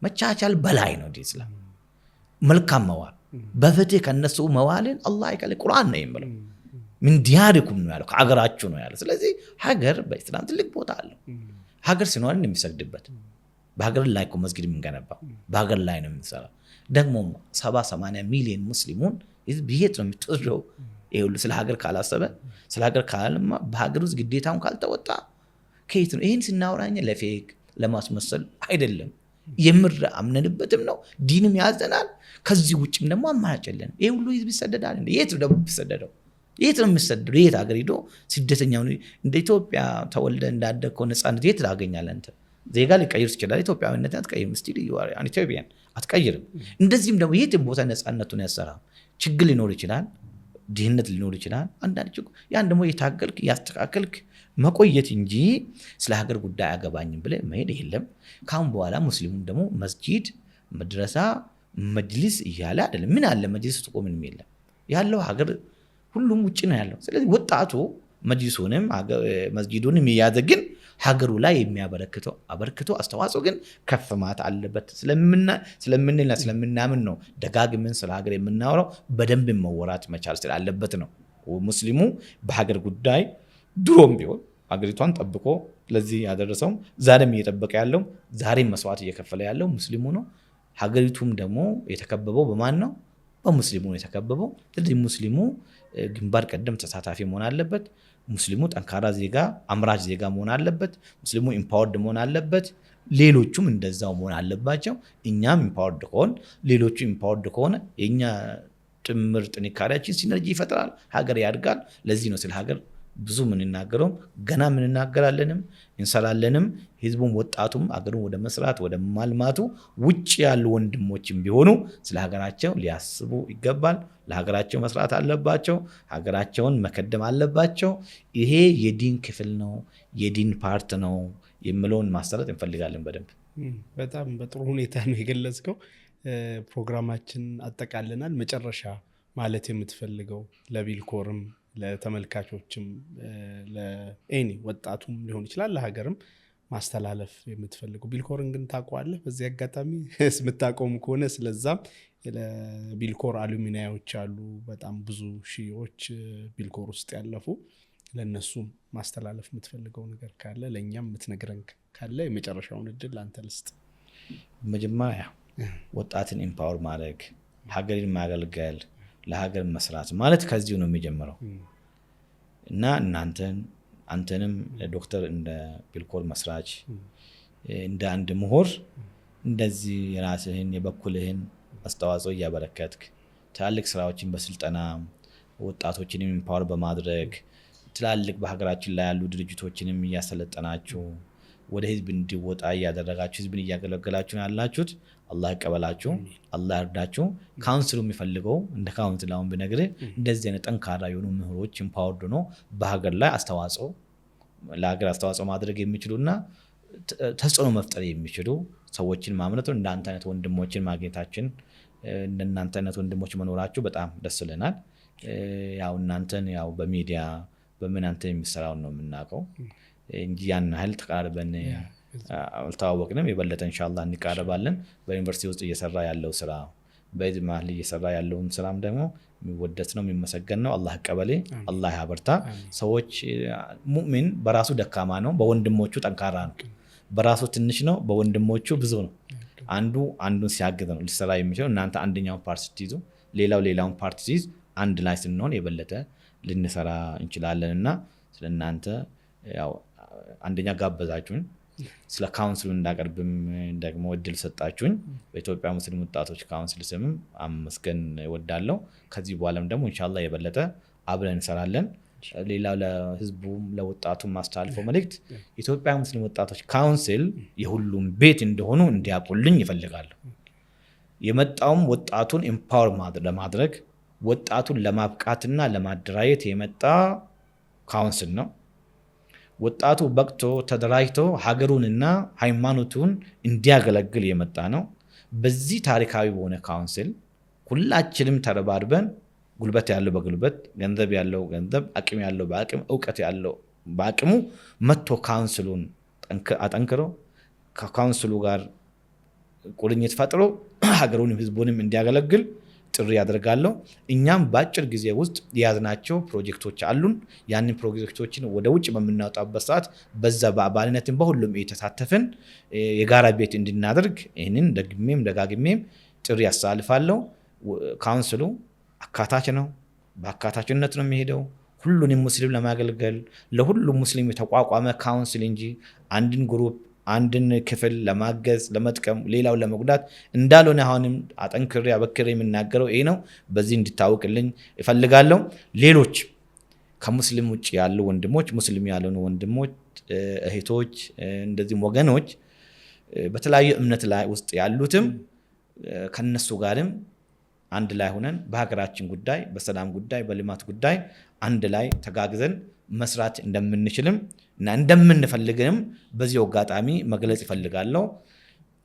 መቻቻል በላይ ነው። ኢስላም መልካም መዋል በፍትህ ከነሱ መዋልን አላህ አይከለክልም። ቁርአን ነው የሚለው ምን ዲያሪኩም ነው ያለው ከሀገራችሁ ነው ያለው። ስለዚህ ሀገር በኢስላም ትልቅ ቦታ አለው። ሀገር ሲኖር የሚሰግድበት በሀገር ላይ እኮ መስጊድ የምንገነባው በሀገር ላይ ነው የምንሰራው። ደግሞ 70-80 ሚሊዮን ሙስሊሙን የት ነው የምትወስደው? ይሄ ሁሉ ስለ ሀገር ካላሰበ ስለ ሀገር ካላልማ በሀገር ውስጥ ግዴታውን ካልተወጣ ከየት ነው? ይህን ስናወራኝ ለፌክ ለማስመሰል አይደለም፣ የምር አምነንበትም ነው። ዲንም ያዘናል። ከዚህ ውጭም ደግሞ አማራጭ የለንም። ይሄ ሁሉ ህዝብ ይሰደዳል። የት ነው ደግሞ የሚሰደደው? የት ነው የሚሰደደው? የት ሀገር ሄዶ ስደተኛው እንደ ኢትዮጵያ ተወልደ እንዳደግከው ነፃነት የት ታገኛለህ አንተ? ዜጋ ሊቀይር ይችላል። ኢትዮጵያዊነትን አትቀይርም። ስቲል ኢትዮጵያን አትቀይርም። እንደዚህም ደግሞ የትም ቦታ ነፃነቱን ያሰራ ችግር ሊኖር ይችላል፣ ድህነት ሊኖር ይችላል። አንዳንድ ችግር ያን ደግሞ የታገልክ ያስተካከልክ መቆየት እንጂ ስለ ሀገር ጉዳይ አገባኝም ብለህ መሄድ የለም። ካሁን በኋላ ሙስሊሙም ደግሞ መስጂድ፣ መድረሳ፣ መጅሊስ እያለ አይደለም። ምን አለ መጅሊስ ውስጥ እኮ ምንም የለም ያለው ሀገር ሁሉም ውጭ ነው ያለው። ስለዚህ ወጣቱ መጅሊሱንም መስጂዱንም የያዘ ግን ሀገሩ ላይ የሚያበረክተው አበርክቶ አስተዋጽኦ ግን ከፍ ማለት አለበት ስለምንልና ስለምናምን ነው ደጋግመን ስለ ሀገር የምናወራው። በደንብ መወራት መቻል ስላለበት ነው። ሙስሊሙ በሀገር ጉዳይ ድሮም ቢሆን ሀገሪቷን ጠብቆ ለዚህ ያደረሰው ዛሬም እየጠበቀ ያለው ዛሬም መስዋዕት እየከፈለ ያለው ሙስሊሙ ነው። ሀገሪቱም ደግሞ የተከበበው በማን ነው? በሙስሊሙ ነው የተከበበው። ስለዚህ ሙስሊሙ ግንባር ቀደም ተሳታፊ መሆን አለበት። ሙስሊሙ ጠንካራ ዜጋ አምራች ዜጋ መሆን አለበት። ሙስሊሙ ኢምፓወርድ መሆን አለበት። ሌሎቹም እንደዛው መሆን አለባቸው። እኛም ኢምፓወርድ ከሆን ሌሎቹ ኢምፓወርድ ከሆነ የኛ ጥምር ጥንካሬያችን ሲነርጂ ይፈጥራል፣ ሀገር ያድጋል። ለዚህ ነው ስለ ሀገር ብዙ ምንናገረው ገና ምንናገራለንም እንሰራለንም። ህዝቡም ወጣቱም አገሩን ወደ መስራት ወደ ማልማቱ ውጭ ያሉ ወንድሞችም ቢሆኑ ስለ ሀገራቸው ሊያስቡ ይገባል። ለሀገራቸው መስራት አለባቸው። ሀገራቸውን መከደም አለባቸው። ይሄ የዲን ክፍል ነው፣ የዲን ፓርት ነው የሚለውን ማሰረት እንፈልጋለን። በደንብ በጣም በጥሩ ሁኔታ ነው የገለጽከው። ፕሮግራማችን አጠቃልናል። መጨረሻ ማለት የምትፈልገው ለቢልኮርም ለተመልካቾችም ለኤኒ ወጣቱም ሊሆን ይችላል ለሀገርም ማስተላለፍ የምትፈልገው? ቢልኮርን ግን ታውቀዋለህ? በዚህ አጋጣሚ የምታቆሙ ከሆነ ስለዛም ለቢልኮር አሉሚኒያዎች አሉ፣ በጣም ብዙ ሺዎች ቢልኮር ውስጥ ያለፉ። ለነሱም ማስተላለፍ የምትፈልገው ነገር ካለ ለእኛም የምትነግረን ካለ የመጨረሻውን እድል አንተ ልስጥ። መጀመሪያ ወጣትን ኢምፓወር ማድረግ፣ ሀገርን ማገልገል፣ ለሀገር መስራት ማለት ከዚሁ ነው የሚጀምረው እና አንተንም ዶክተር እንደ ቢልኮር መስራች እንደ አንድ ምሁር እንደዚህ የራስህን የበኩልህን አስተዋጽኦ እያበረከትክ ትላልቅ ስራዎችን በስልጠና ወጣቶችንም ኢምፓወር በማድረግ ትላልቅ በሀገራችን ላይ ያሉ ድርጅቶችንም እያሰለጠናችሁ ወደ ህዝብ እንዲወጣ እያደረጋችሁ ህዝብን እያገለገላችሁ ያላችሁት አላህ ይቀበላችሁ፣ አላህ ይርዳችሁ። ካውንስሉ የሚፈልገው እንደ ካውንስል አሁን ብነግርህ እንደዚህ አይነት ጠንካራ የሆኑ ምሁሮች ኢምፓወርድ ነው በሀገር ላይ ለሀገር አስተዋጽኦ ማድረግ የሚችሉና ተጽዕኖ መፍጠር የሚችሉ ሰዎችን ማምረት ነው። እንዳንተ አይነት ወንድሞችን ማግኘታችን እንደናንተ አይነት ወንድሞች መኖራችሁ በጣም ደስ ይለናል። ያው እናንተን ያው በሚዲያ በምን አንተ የሚሰራውን ነው የምናውቀው እንጂ ያን ያህል ተቃርበን አልተዋወቅንም። የበለጠ ኢንሻአላህ እንቃረባለን። በዩኒቨርሲቲ ውስጥ እየሰራ ያለው ስራ በዚህ ማህል እየሰራ ያለውን ስራም ደግሞ የሚወደስ ነው የሚመሰገን ነው። አላህ ቀበሌ አላህ ያበርታ። ሰዎች ሙእሚን በራሱ ደካማ ነው፣ በወንድሞቹ ጠንካራ ነው። በራሱ ትንሽ ነው፣ በወንድሞቹ ብዙ ነው። አንዱን ሲያግዝ ነው ሊሰራ የሚችለው። እናንተ አንደኛውን ፓርት ስትይዙ ሌላውን ፓርት ሲይዝ አንድ ላይ ስንሆን የበለጠ ልንሰራ እንችላለን እና ስለናንተ ያው አንደኛ ጋበዛችሁን ስለ ካውንስሉ እንዳቀርብም ደግሞ እድል ሰጣችሁኝ በኢትዮጵያ ሙስሊም ወጣቶች ካውንስል ስምም አመስገን እወዳለሁ። ከዚህ በኋላም ደግሞ ኢንሻአላህ የበለጠ አብረን እንሰራለን። ሌላው ለህዝቡም ለወጣቱም ማስተላልፈው መልእክት ኢትዮጵያ ሙስሊም ወጣቶች ካውንስል የሁሉም ቤት እንደሆኑ እንዲያውቁልኝ ይፈልጋሉ። የመጣውም ወጣቱን ኤምፓወር ለማድረግ ወጣቱን ለማብቃትና ለማደራጀት የመጣ ካውንስል ነው። ወጣቱ በቅቶ ተደራጅቶ ሀገሩንና ሃይማኖቱን እንዲያገለግል የመጣ ነው። በዚህ ታሪካዊ በሆነ ካውንስል ሁላችንም ተረባርበን ጉልበት ያለው በጉልበት፣ ገንዘብ ያለው ገንዘብ፣ አቅም ያለው በአቅም፣ እውቀት ያለው በአቅሙ መጥቶ ካውንስሉን አጠንክሮ ከካውንስሉ ጋር ቁርኝት ፈጥሮ ሀገሩንም ህዝቡንም እንዲያገለግል ጥሪ ያደርጋለሁ። እኛም በአጭር ጊዜ ውስጥ የያዝናቸው ፕሮጀክቶች አሉን። ያንን ፕሮጀክቶችን ወደ ውጭ በምናወጣበት ሰዓት በዛ በአባልነትን በሁሉም የተሳተፍን የጋራ ቤት እንድናደርግ ይህንን ደግሜም ደጋግሜም ጥሪ ያሳልፋለሁ። ካውንስሉ አካታች ነው። በአካታችነት ነው የሚሄደው። ሁሉንም ሙስሊም ለማገልገል ለሁሉም ሙስሊም የተቋቋመ ካውንስል እንጂ አንድን ግሩፕ አንድን ክፍል ለማገዝ ለመጥቀም ሌላው ለመጉዳት እንዳልሆነ አሁንም አጠንክሬ አበክሬ የምናገረው ይሄ ነው። በዚህ እንድታወቅልኝ እፈልጋለሁ። ሌሎች ከሙስሊም ውጭ ያሉ ወንድሞች፣ ሙስሊም ያልሆኑ ወንድሞች፣ እህቶች፣ እንደዚህም ወገኖች በተለያዩ እምነት ላይ ውስጥ ያሉትም ከነሱ ጋርም አንድ ላይ ሆነን በሀገራችን ጉዳይ፣ በሰላም ጉዳይ፣ በልማት ጉዳይ አንድ ላይ ተጋግዘን መስራት እንደምንችልም እና እንደምንፈልግም በዚህ አጋጣሚ መግለጽ ይፈልጋለሁ።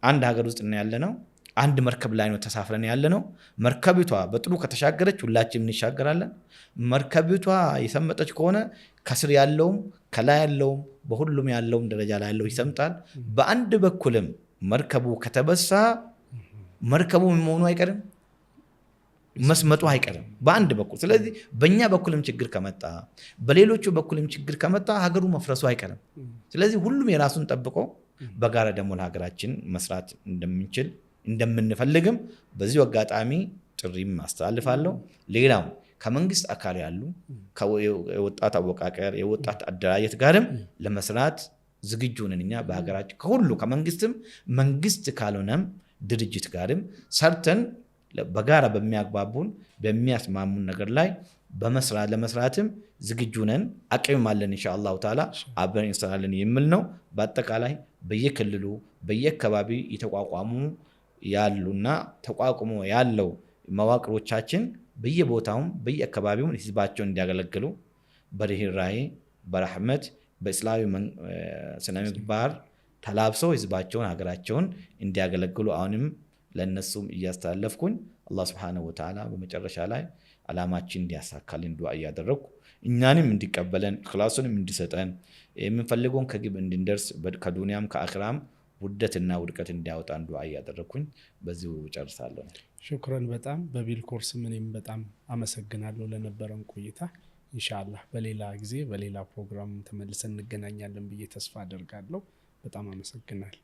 አንድ ሀገር ውስጥ ነው ያለነው። አንድ መርከብ ላይ ነው ተሳፍረን ያለነው። መርከቢቷ በጥሩ ከተሻገረች ሁላችንም እንሻገራለን። መርከቢቷ የሰመጠች ከሆነ ከስር ያለውም ከላይ ያለውም በሁሉም ያለውም ደረጃ ላይ ያለው ይሰምጣል። በአንድ በኩልም መርከቡ ከተበሳ መርከቡ መሆኑ አይቀርም፣ መስመጡ አይቀርም በአንድ በኩል። ስለዚህ በእኛ በኩልም ችግር ከመጣ በሌሎቹ በኩልም ችግር ከመጣ ሀገሩ መፍረሱ አይቀርም። ስለዚህ ሁሉም የራሱን ጠብቆ በጋራ ደግሞ ለሀገራችን መስራት እንደምንችል እንደምንፈልግም በዚሁ አጋጣሚ ጥሪም አስተላልፋለሁ። ሌላው ከመንግስት አካል ያሉ የወጣት አወቃቀር የወጣት አደራጀት ጋርም ለመስራት ዝግጁ ነን። እኛ በሀገራችን ከሁሉ ከመንግስትም መንግስት ካልሆነም ድርጅት ጋርም ሰርተን በጋራ በሚያግባቡን በሚያስማሙን ነገር ላይ ለመስራትም ዝግጁ ነን። አቅም አለን። ኢንሻአላህ ተዓላ አብረን እንሰራለን የሚል ነው። በአጠቃላይ በየክልሉ በየአካባቢ የተቋቋሙ ያሉና ተቋቁሞ ያለው መዋቅሮቻችን በየቦታውም በየአካባቢው ህዝባቸውን እንዲያገለግሉ በርህራሄ በረህመት በእስላማዊ ስነ ምግባር ተላብሰው ህዝባቸውን ሀገራቸውን እንዲያገለግሉ አሁንም ለነሱም እያስተላለፍኩኝ አላህ Subhanahu Wa Ta'ala በመጨረሻ ላይ አላማችን እንዲያሳካልን ዱዓ እያደረኩ እኛንም እንዲቀበለን ኢኽላሱንም እንዲሰጠን የምንፈልገውን ከግብ እንድንደርስ ከዱንያም ከአኺራም ውደትና ውድቀት እንዲያወጣን ዱዓ እያደረኩኝ በዚሁ ጨርሳለሁ። ሹክራን በጣም በቢል ኮርስ ምንም በጣም አመሰግናለሁ ለነበረን ቆይታ። ኢንሻአላህ በሌላ ጊዜ በሌላ ፕሮግራም ተመልሰን እንገናኛለን ብዬ ተስፋ አደርጋለሁ። በጣም አመሰግናለሁ።